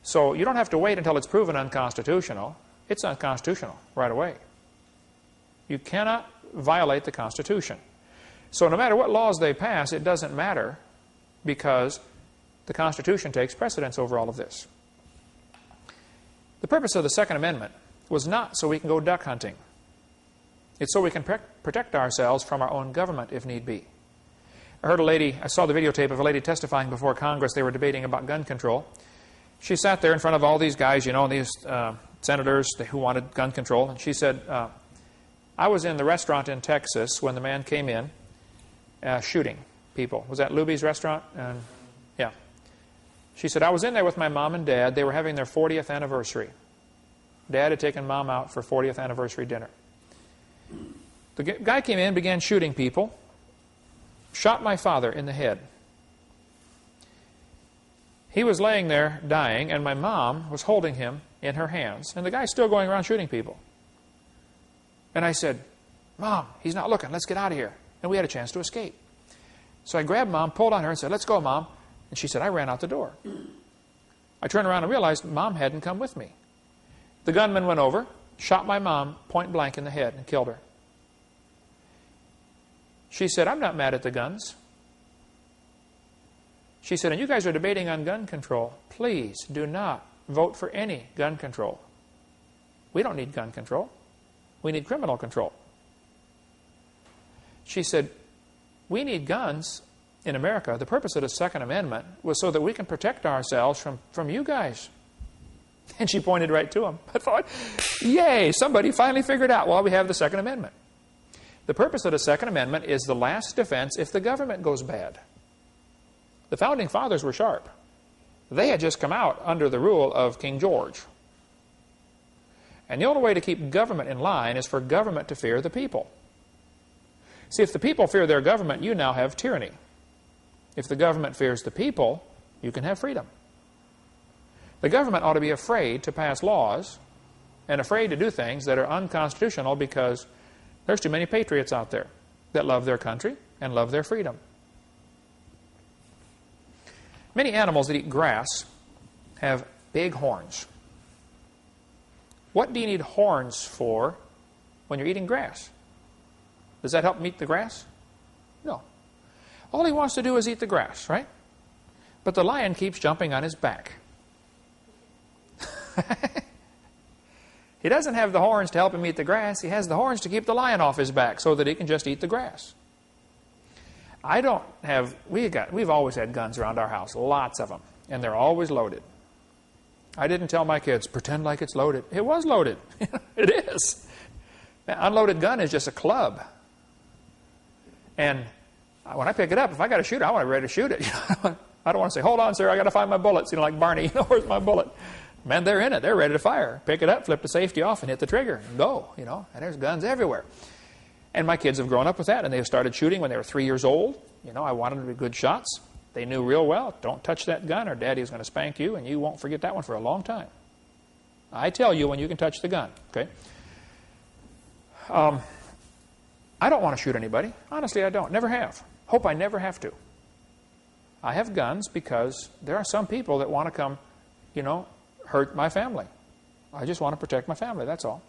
So you don't have to wait until it's proven unconstitutional. It's unconstitutional right away. You cannot violate the Constitution. So no matter what laws they pass, it doesn't matter because the Constitution takes precedence over all of this. The purpose of the Second Amendment was not so we can go duck hunting. It's so we can protect ourselves from our own government if need be. I saw the videotape of a lady testifying before Congress. They were debating about gun control. She sat there in front of all these guys, you know, these senators who wanted gun control. And she said, I was in the restaurant in Texas when the man came in shooting people. Was that Luby's restaurant? Yeah. She said, I was in there with my mom and dad. They were having their 40th anniversary. Dad had taken mom out for 40th anniversary dinner. The guy came in, began shooting people, shot my father in the head. He was laying there dying, and my mom was holding him in her hands, and the guy's still going around shooting people. And I said, Mom, he's not looking. Let's get out of here. And we had a chance to escape. So I grabbed Mom, pulled on her, and said, let's go, Mom. And she said, I ran out the door. I turned around and realized Mom hadn't come with me. The gunman went over, shot my mom point blank in the head, and killed her. She said, I'm not mad at the guns. She said, and you guys are debating on gun control. Please do not vote for any gun control. We don't need gun control. We need criminal control. She said, we need guns in America. The purpose of the Second Amendment was so that we can protect ourselves from you guys. And she pointed right to him. I thought, yay, somebody finally figured out why we have the Second Amendment. The purpose of the Second Amendment is the last defense if the government goes bad. The Founding Fathers were sharp. They had just come out under the rule of King George. And the only way to keep government in line is for government to fear the people. See, if the people fear their government, you now have tyranny. If the government fears the people, you can have freedom. The government ought to be afraid to pass laws and afraid to do things that are unconstitutional because there's too many patriots out there that love their country and love their freedom. Many animals that eat grass have big horns. What do you need horns for when you're eating grass? Does that help him eat the grass? No. All he wants to do is eat the grass, right? But the lion keeps jumping on his back. He doesn't have the horns to help him eat the grass. He has the horns to keep the lion off his back so that he can just eat the grass. We've always had guns around our house, lots of them, and they're always loaded. I didn't tell my kids, pretend like it's loaded. It was loaded. It is. An unloaded gun is just a club. And when I pick it up, if I got to shoot it, I want to be ready to shoot it. I don't want to say, hold on, sir, I got to find my bullets. Like Barney, where's my bullet? Man, they're in it. They're ready to fire. Pick it up, flip the safety off, and hit the trigger. And go, And there's guns everywhere. And my kids have grown up with that, and they started shooting when they were 3 years old. I wanted them to be good shots. They knew real well, don't touch that gun or Daddy's going to spank you, and you won't forget that one for a long time. I tell you when you can touch the gun, okay? I don't want to shoot anybody. Honestly, I don't. Never have. Hope I never have to. I have guns because there are some people that want to come, hurt my family. I just want to protect my family, that's all.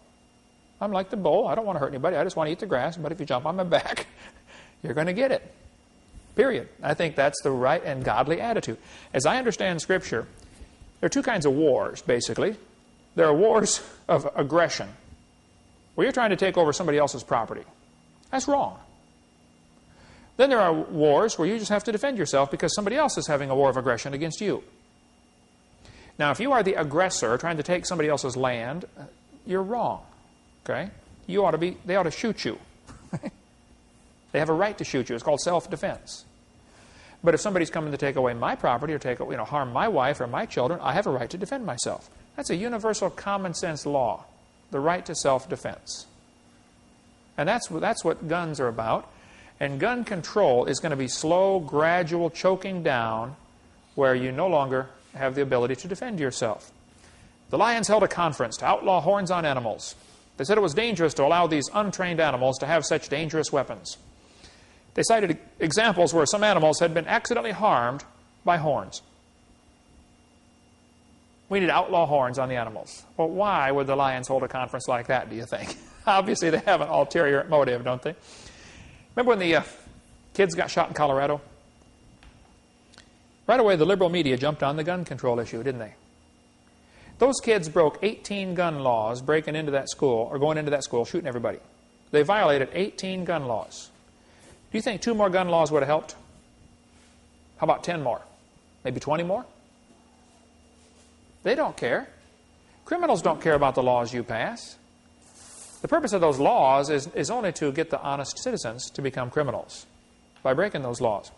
I'm like the bull. I don't want to hurt anybody. I just want to eat the grass. But if you jump on my back, you're going to get it. Period. I think that's the right and godly attitude. As I understand Scripture, there are two kinds of wars, basically. There are wars of aggression, where you're trying to take over somebody else's property. That's wrong. Then there are wars where you just have to defend yourself because somebody else is having a war of aggression against you. Now, if you are the aggressor trying to take somebody else's land, you're wrong. Okay? They ought to shoot you. They have a right to shoot you. It's called self-defense. But if somebody's coming to take away my property or harm my wife or my children, I have a right to defend myself. That's a universal common sense law, the right to self-defense. And that's what guns are about. And gun control is going to be slow, gradual choking down where you no longer have the ability to defend yourself. The Lions held a conference to outlaw horns on animals. They said it was dangerous to allow these untrained animals to have such dangerous weapons. They cited examples where some animals had been accidentally harmed by horns. We need outlaw horns on the animals. Well, why would the Lions hold a conference like that, do you think? Obviously, they have an ulterior motive, don't they? Remember when the kids got shot in Colorado? Right away, the liberal media jumped on the gun control issue, didn't they? Those kids broke 18 gun laws breaking into that school, or going into that school, shooting everybody. They violated 18 gun laws. Do you think 2 more gun laws would have helped? How about 10 more? Maybe 20 more? They don't care. Criminals don't care about the laws you pass. The purpose of those laws is only to get the honest citizens to become criminals by breaking those laws.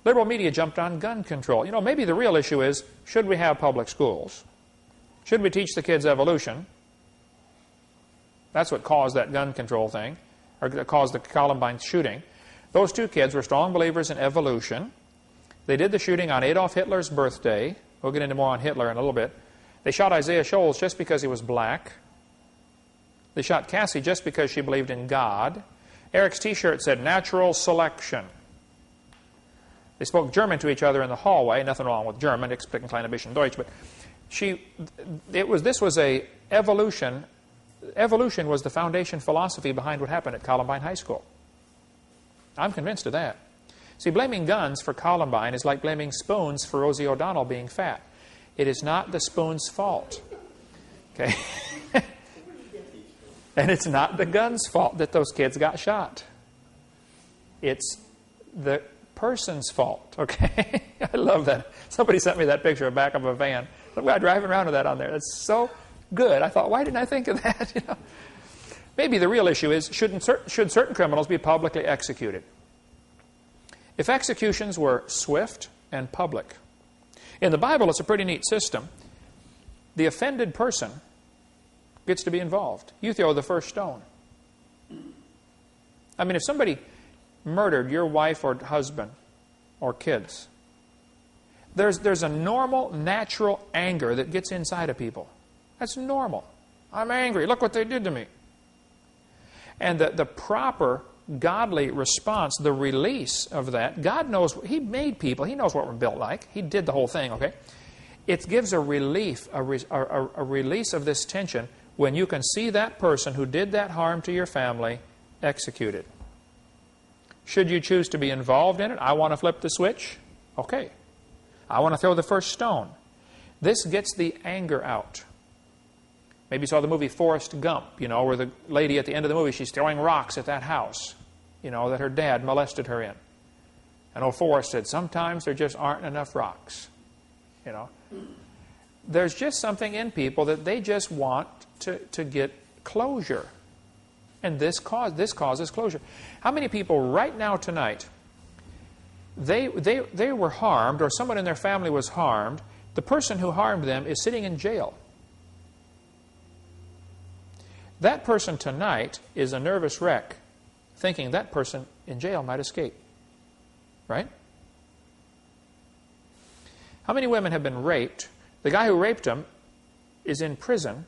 Liberal media jumped on gun control. You know, maybe the real issue is, should we have public schools? Should we teach the kids evolution? That's what caused that gun control thing, or caused the Columbine shooting. Those 2 kids were strong believers in evolution. They did the shooting on Adolf Hitler's birthday. We'll get into more on Hitler in a little bit. They shot Isaiah Shoals just because he was black. They shot Cassie just because she believed in God. Eric's T-shirt said, "Natural selection." They spoke German to each other in the hallway. Nothing wrong with German. Ich spreche ein klein bisschen Deutsch. But this was a evolution. Evolution was the foundation philosophy behind what happened at Columbine High School. I'm convinced of that. See, blaming guns for Columbine is like blaming spoons for Rosie O'Donnell being fat. It is not the spoon's fault. Okay? And it's not the gun's fault that those kids got shot. It's the person's fault. Okay? I love that. Somebody sent me that picture of the back of a van. Some guy driving around with that on there. That's so good. I thought, why didn't I think of that? You know? Maybe the real issue is, should certain criminals be publicly executed? If executions were swift and public. In the Bible, it's a pretty neat system. The offended person gets to be involved. You throw the first stone. I mean, if somebody murdered your wife or husband or kids, there's a normal, natural anger that gets inside of people. That's normal. I'm angry. Look what they did to me. And the proper godly response, the release of that, God knows, He made people. He knows what we're built like. He did the whole thing, okay? It gives a relief, a release of this tension when you can see that person who did that harm to your family executed. Should you choose to be involved in it? I want to flip the switch. Okay. I want to throw the first stone. This gets the anger out. Maybe you saw the movie Forrest Gump, you know, where the lady at the end of the movie, she's throwing rocks at that house, you know, that her dad molested her in. And old Forrest said, sometimes there just aren't enough rocks, you know. There's just something in people that they just want to get closure. And this causes closure. How many people right now tonight, they were harmed, or someone in their family was harmed, the person who harmed them is sitting in jail. That person tonight is a nervous wreck, thinking that person in jail might escape. Right? How many women have been raped? The guy who raped them is in prison,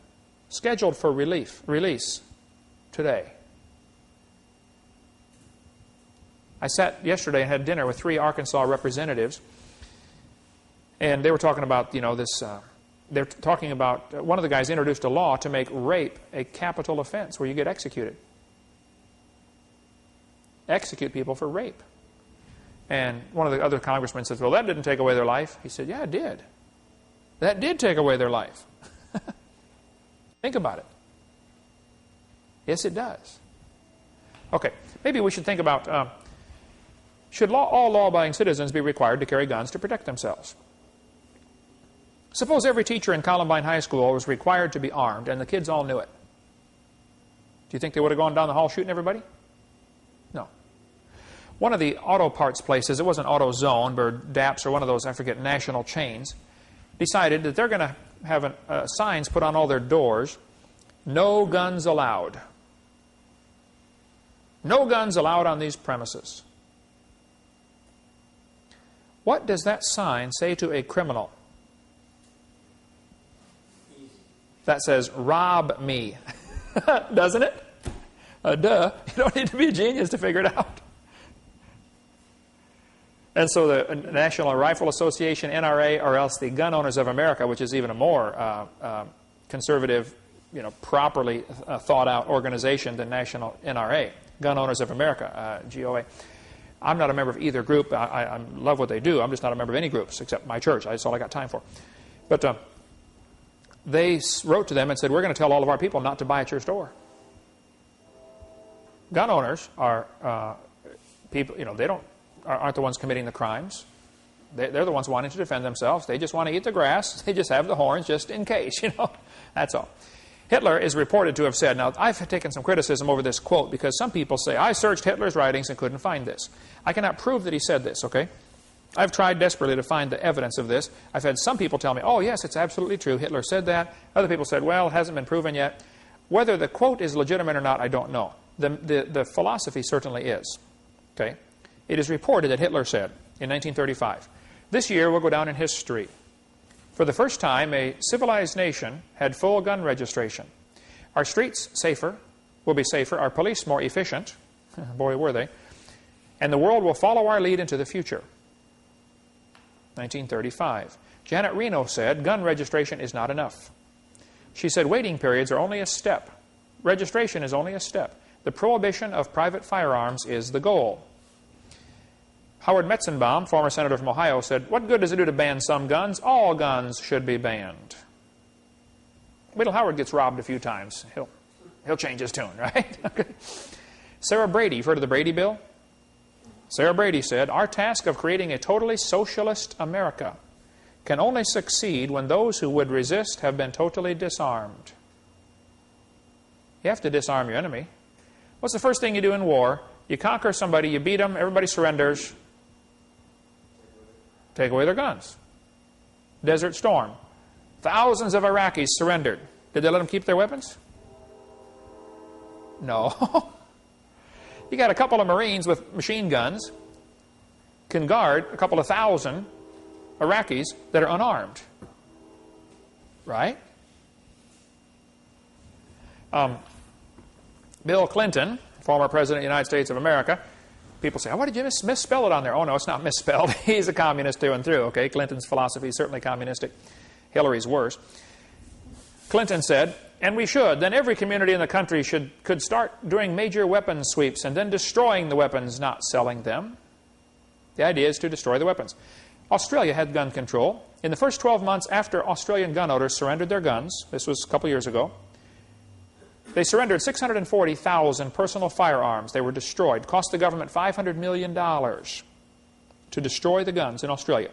scheduled for release today. I sat yesterday and had dinner with 3 Arkansas representatives, and they were talking about, you know, this... They're talking about, one of the guys introduced a law to make rape a capital offense where you get executed. Execute people for rape. And one of the other congressmen says, well, that didn't take away their life. He said, yeah, it did. That did take away their life. Think about it. Yes, it does. Okay, maybe we should think about, should all law-abiding citizens be required to carry guns to protect themselves? Suppose every teacher in Columbine High School was required to be armed, and the kids all knew it. Do you think they would have gone down the hall shooting everybody? No. One of the auto parts places, it wasn't AutoZone, but DAPS or one of those, I forget, national chains, decided that they're going to have signs put on all their doors, no guns allowed. No guns allowed on these premises. What does that sign say to a criminal? That says, rob me. Doesn't it? Duh. You don't need to be a genius to figure it out. And so the National Rifle Association, NRA, or else the Gun Owners of America, which is even a more conservative, properly thought out organization than National NRA, Gun Owners of America, GOA. I'm not a member of either group. I love what they do. I'm just not a member of any groups except my church. That's all I got time for. But they wrote to them and said, we're going to tell all of our people not to buy at your store. Gun owners are people, they aren't the ones committing the crimes. They're the ones wanting to defend themselves. They just want to eat the grass. They just have the horns just in case, That's all. Hitler is reported to have said, now I've taken some criticism over this quote because some people say, I searched Hitler's writings and couldn't find this. I cannot prove that he said this, okay? I've tried desperately to find the evidence of this. I've had some people tell me, oh yes, it's absolutely true. Hitler said that. Other people said, well, it hasn't been proven yet. Whether the quote is legitimate or not, I don't know. The philosophy certainly is, okay? It is reported that Hitler said in 1935, this year will go down in history. For the first time, a civilized nation had full gun registration. Our streets will be safer, our police more efficient, boy were they, and the world will follow our lead into the future. 1935. Janet Reno said, gun registration is not enough. She said, waiting periods are only a step. Registration is only a step. The prohibition of private firearms is the goal. Howard Metzenbaum, former senator from Ohio, said, what good does it do to ban some guns? All guns should be banned. Wait till Howard gets robbed a few times. He'll change his tune, right? Okay. Sarah Brady, you've heard of the Brady Bill? Sarah Brady said, our task of creating a totally socialist America can only succeed when those who would resist have been totally disarmed. You have to disarm your enemy. What's the first thing you do in war? You conquer somebody, you beat them, everybody surrenders. Take away their guns. Desert Storm. Thousands of Iraqis surrendered. Did they let them keep their weapons? No. You got a couple of Marines with machine guns can guard a couple of thousand Iraqis that are unarmed. Right? Bill Clinton, former President of the United States of America, people say, oh, why did you misspell it on there? Oh, no, it's not misspelled. He's a communist through and through, okay? Clinton's philosophy is certainly communistic. Hillary's worse. Clinton said, and we should, then every community in the country could start doing major weapons sweeps and then destroying the weapons, not selling them. The idea is to destroy the weapons. Australia had gun control. In the first 12 months after Australian gun owners surrendered their guns, this was a couple years ago, they surrendered 640,000 personal firearms. They were destroyed. Cost the government $500 million to destroy the guns in Australia.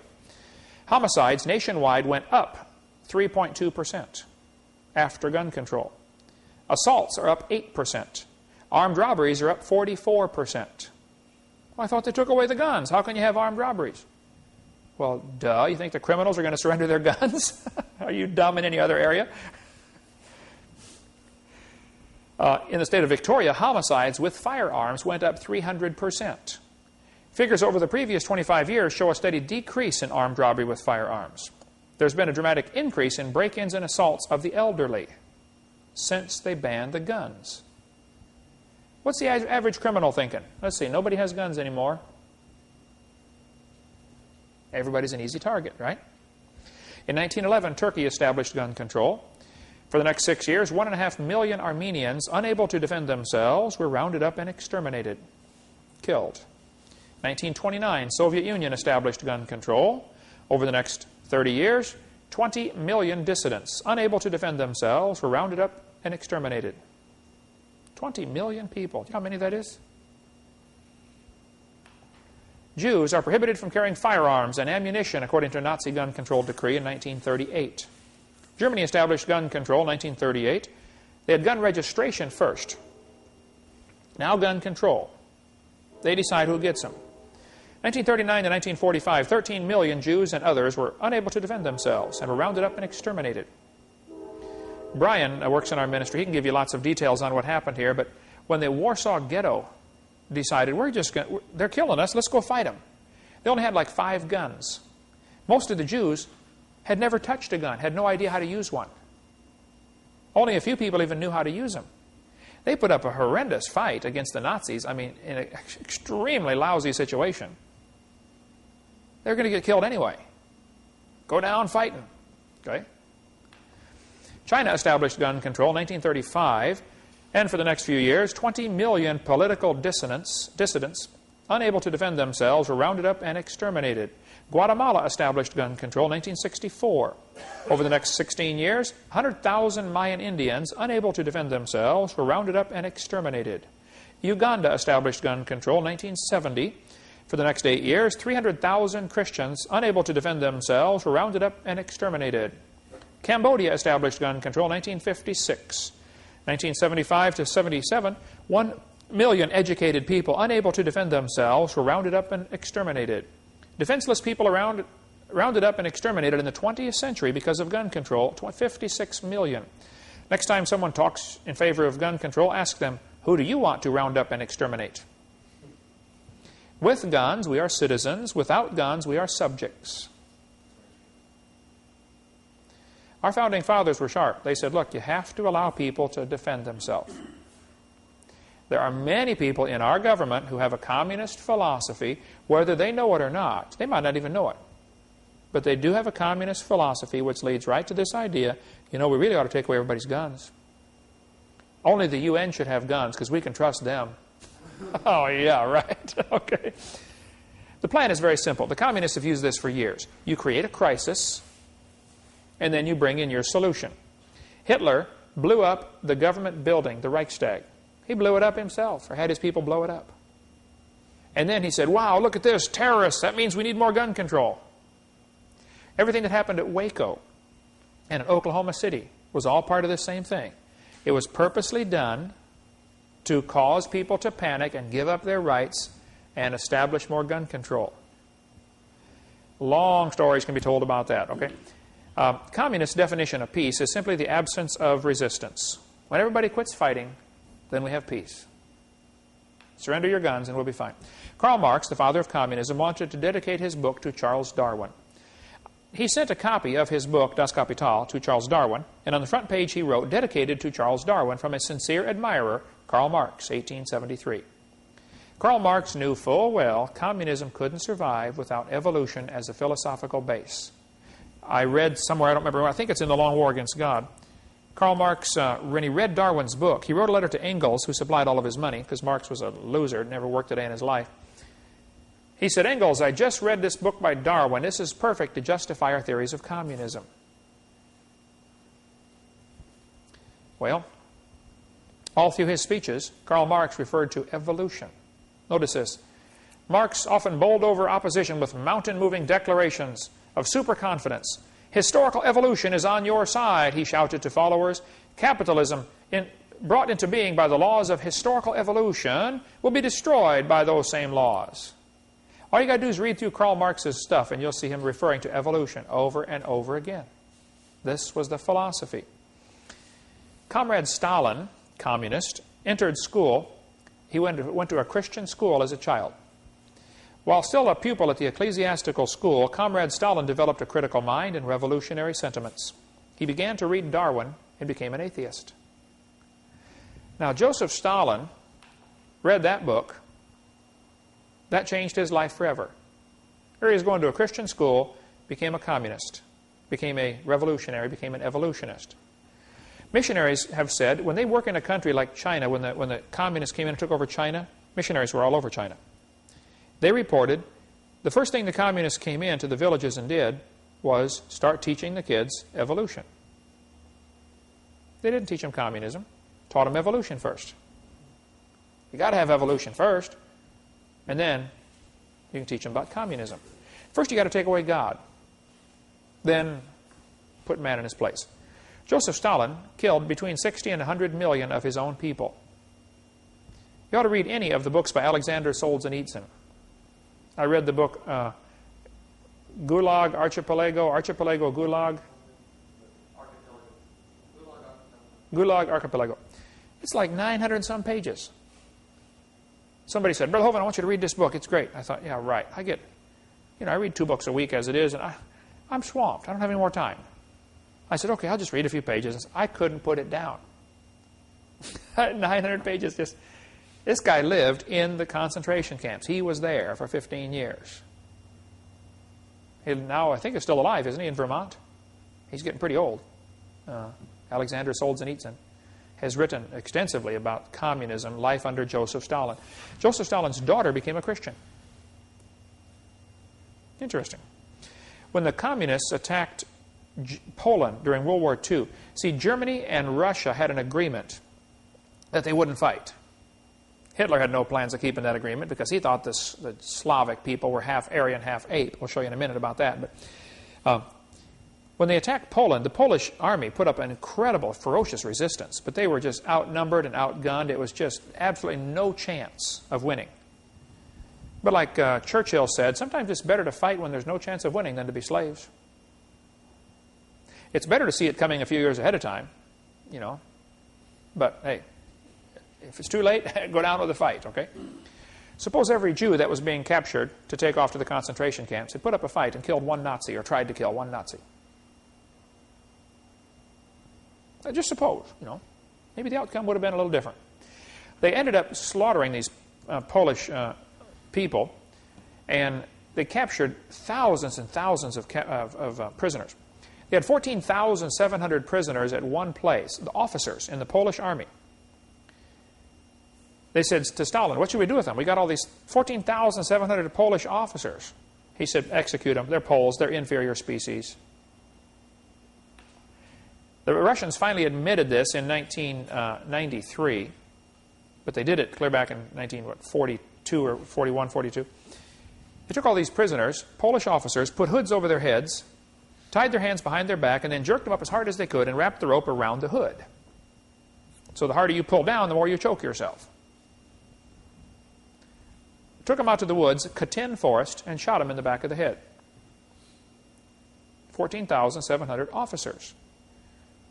Homicides nationwide went up 3.2% after gun control. Assaults are up 8%. Armed robberies are up 44%. Well, I thought they took away the guns. How can you have armed robberies? Well, duh. You think the criminals are going to surrender their guns? Are you dumb in any other area? In the state of Victoria, homicides with firearms went up 300%. Figures over the previous 25 years show a steady decrease in armed robbery with firearms. There's been a dramatic increase in break-ins and assaults of the elderly since they banned the guns. What's the average criminal thinking? Let's see, nobody has guns anymore. Everybody's an easy target, right? In 1911, Turkey established gun control. For the next 6 years, 1.5 million Armenians, unable to defend themselves, were rounded up and exterminated, killed. 1929, Soviet Union established gun control. Over the next 30 years, 20 million dissidents, unable to defend themselves, were rounded up and exterminated. 20 million people. Do you know how many that is? Jews are prohibited from carrying firearms and ammunition according to a Nazi gun control decree in 1938. Germany established gun control in 1938. They had gun registration first. Now gun control. They decide who gets them. 1939 to 1945, 13 million Jews and others were unable to defend themselves and were rounded up and exterminated. Brian works in our ministry. He can give you lots of details on what happened here, but when the Warsaw Ghetto decided, they're killing us, let's go fight them. They only had like 5 guns. Most of the Jews had never touched a gun, had no idea how to use one. Only a few people even knew how to use them. They put up a horrendous fight against the Nazis, I mean, in an extremely lousy situation. They're going to get killed anyway. Go down fighting. Okay? China established gun control in 1935, and for the next few years, 20 million political dissidents unable to defend themselves were rounded up and exterminated. Guatemala established gun control in 1964. Over the next 16 years, 100,000 Mayan Indians unable to defend themselves were rounded up and exterminated. Uganda established gun control in 1970. For the next 8 years, 300,000 Christians unable to defend themselves were rounded up and exterminated. Cambodia established gun control in 1956. 1975 to 77, 1 million educated people unable to defend themselves were rounded up and exterminated. Defenseless people rounded up and exterminated in the 20th century because of gun control, 56 million. Next time someone talks in favor of gun control, ask them, who do you want to round up and exterminate? With guns, we are citizens. Without guns, we are subjects. Our founding fathers were sharp. They said, look, you have to allow people to defend themselves. There are many people in our government who have a communist philosophy, whether they know it or not. They might not even know it. But they do have a communist philosophy which leads right to this idea, we really ought to take away everybody's guns. Only the UN should have guns because we can trust them. Oh, yeah, right. Okay. The plan is very simple. The communists have used this for years. You create a crisis, and then you bring in your solution. Hitler blew up the government building, the Reichstag. He blew it up himself, or had his people blow it up. And then he said, wow, look at this, terrorists. That means we need more gun control. Everything that happened at Waco and at Oklahoma City was all part of the same thing. It was purposely done to cause people to panic and give up their rights and establish more gun control. Long stories can be told about that, okay? Communist definition of peace is simply the absence of resistance. When everybody quits fighting, then we have peace. Surrender your guns and we'll be fine. Karl Marx, the father of communism, wanted to dedicate his book to Charles Darwin. He sent a copy of his book, Das Kapital, to Charles Darwin, and on the front page he wrote, dedicated to Charles Darwin from a sincere admirer, Karl Marx, 1873. Karl Marx knew full well communism couldn't survive without evolution as a philosophical base. I read somewhere, I don't remember, I think it's in The Long War Against God, Karl Marx, when he read Darwin's book, he wrote a letter to Engels, who supplied all of his money, because Marx was a loser, never worked a day in his life. He said, Engels, I just read this book by Darwin. This is perfect to justify our theories of communism. Well, all through his speeches, Karl Marx referred to evolution. Notice this. Marx often bowled over opposition with mountain-moving declarations of superconfidence. Historical evolution is on your side, he shouted to followers. Capitalism, brought into being by the laws of historical evolution, will be destroyed by those same laws. All you got to do is read through Karl Marx's stuff, and you'll see him referring to evolution over and over again. This was the philosophy. Comrade Stalin, communist, entered school. He went to a Christian school as a child. While still a pupil at the ecclesiastical school, Comrade Stalin developed a critical mind and revolutionary sentiments. He began to read Darwin and became an atheist. Now, Joseph Stalin read that book. That changed his life forever. Here he was going to a Christian school, became a communist, became a revolutionary, became an evolutionist. Missionaries have said, when they work in a country like China, when the communists came in and took over China, missionaries were all over China. They reported the first thing the communists came into the villages and did was start teaching the kids evolution. They didn't teach them communism, taught them evolution first. You got to have evolution first, and then you can teach them about communism. First you got to take away God, then put man in his place. Joseph Stalin killed between 60 and 100 million of his own people. You ought to read any of the books by Alexander Solzhenitsyn. I read the book Gulag Archipelago, Gulag. Gulag Archipelago. It's like 900 and some pages. Somebody said, Brother Hovind, I want you to read this book. It's great. I thought, yeah, right. I read 2 books a week as it is, and I'm swamped. I don't have any more time. I said, okay, I'll just read a few pages. I couldn't put it down. 900 pages just... This guy lived in the concentration camps. He was there for 15 years. He now, I think, is still alive, isn't he, in Vermont? He's getting pretty old. Alexander Solzhenitsyn has written extensively about communism, life under Joseph Stalin. Joseph Stalin's daughter became a Christian. Interesting. When the communists attacked Poland during World War II, see, Germany and Russia had an agreement that they wouldn't fight. Hitler had no plans of keeping that agreement because he thought the Slavic people were half Aryan, half ape. We'll show you in a minute about that. But when they attacked Poland, the Polish army put up an incredible, ferocious resistance. But they were just outnumbered and outgunned. It was just absolutely no chance of winning. But like Churchill said, sometimes it's better to fight when there's no chance of winning than to be slaves. It's better to see it coming a few years ahead of time, you know. But, hey, if it's too late, go down with the fight, okay? Suppose every Jew that was being captured to take off to the concentration camps had put up a fight and killed one Nazi or tried to kill one Nazi. Just suppose, you know. Maybe the outcome would have been a little different. They ended up slaughtering these Polish people, and they captured thousands and thousands of prisoners. They had 14,700 prisoners at one place, the officers in the Polish army. They said to Stalin, what should we do with them? We got all these 14,700 Polish officers. He said, execute them. They're Poles. They're inferior species. The Russians finally admitted this in 1993, but they did it clear back in 1942 or 41, 42. They took all these prisoners, Polish officers, put hoods over their heads, tied their hands behind their back, and then jerked them up as hard as they could and wrapped the rope around the hood. So the harder you pull down, the more you choke yourself. Took them out to the woods, Katyn Forest, and shot them in the back of the head. 14,700 officers.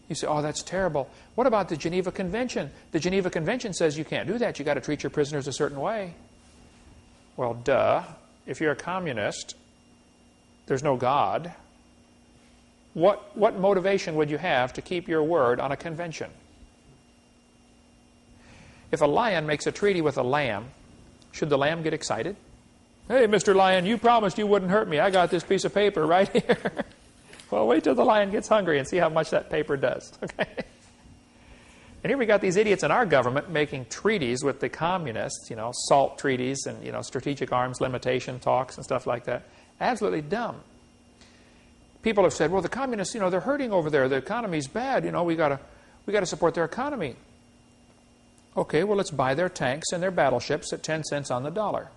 You say, oh, that's terrible. What about the Geneva Convention? The Geneva Convention says you can't do that. You've got to treat your prisoners a certain way. Well, duh. If you're a communist, there's no God. What motivation would you have to keep your word on a convention? If a lion makes a treaty with a lamb, should the lamb get excited? Hey, Mr. Lion, you promised you wouldn't hurt me. I got this piece of paper right here. Well, wait till the lion gets hungry and see how much that paper does. Okay? And here we got these idiots in our government making treaties with the communists, you know, SALT treaties and, you know, strategic arms limitation talks and stuff like that. Absolutely dumb. People have said, well, the communists, you know, they're hurting over there. The economy's bad. You know, we got to support their economy. Okay, well, let's buy their tanks and their battleships at 10 cents on the dollar.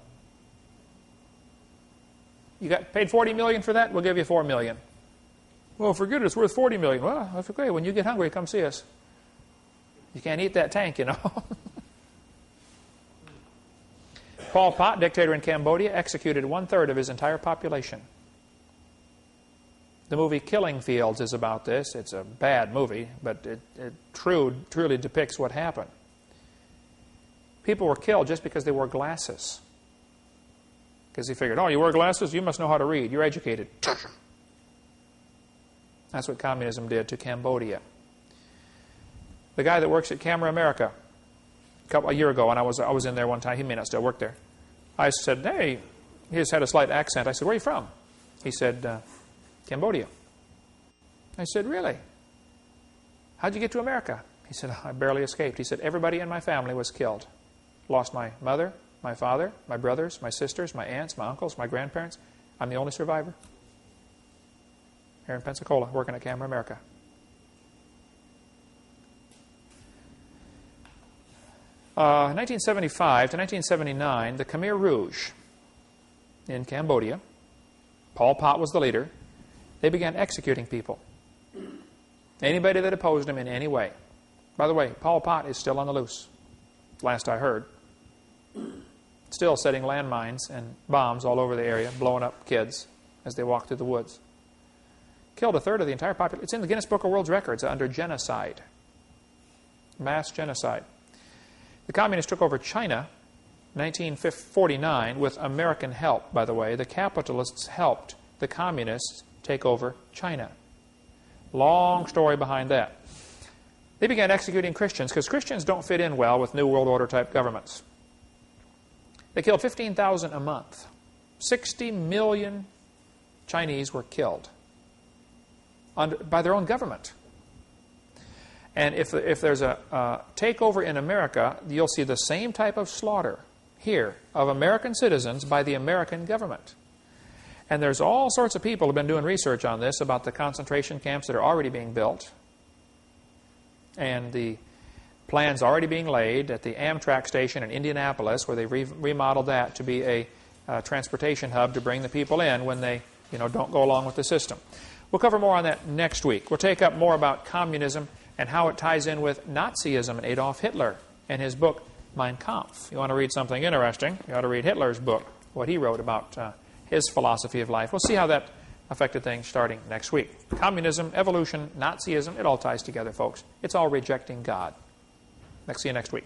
You got paid $40 million for that? We'll give you $4 million. Well, forget it, it's worth $40 million. Well, that's okay. When you get hungry, come see us. You can't eat that tank, you know. Pol Pot, dictator in Cambodia, executed 1/3 of his entire population. The movie Killing Fields is about this. It's a bad movie, but it truly depicts what happened. People were killed just because they wore glasses. Because he figured, oh, you wear glasses? You must know how to read. You're educated. That's what communism did to Cambodia. The guy that works at Camera America, a year ago, and I was in there one time. He may not still work there. I said, hey, he just had a slight accent. I said, where are you from? He said, Cambodia. I said, really? How'd you get to America? He said, I barely escaped. He said, everybody in my family was killed. Lost my mother, my father, my brothers, my sisters, my aunts, my uncles, my grandparents. I'm the only survivor. Here in Pensacola, working at Camera America. In 1975 to 1979, the Khmer Rouge in Cambodia, Pol Pot was the leader, they began executing people. Anybody that opposed him in any way. By the way, Pol Pot is still on the loose, last I heard. Still setting landmines and bombs all over the area, blowing up kids as they walk through the woods. Killed 1/3 of the entire population. It's in the Guinness Book of World Records under genocide. Mass genocide. The communists took over China in 1949 with American help, by the way. The capitalists helped the communists take over China. Long story behind that. They began executing Christians because Christians don't fit in well with New World Order type governments. They killed 15,000 a month. 60 million Chinese were killed by their own government. And if there's a takeover in America, you'll see the same type of slaughter here of American citizens by the American government. And there's all sorts of people who have been doing research on this about the concentration camps that are already being built. And the plans already being laid at the Amtrak station in Indianapolis, where they remodeled that to be a transportation hub to bring the people in when they don't go along with the system. We'll cover more on that next week. We'll take up more about communism and how it ties in with Nazism and Adolf Hitler and his book, Mein Kampf. You want to read something interesting, you ought to read Hitler's book, what he wrote about his philosophy of life. We'll see how that affected things starting next week. Communism, evolution, Nazism, it all ties together, folks. It's all rejecting God. See you next week.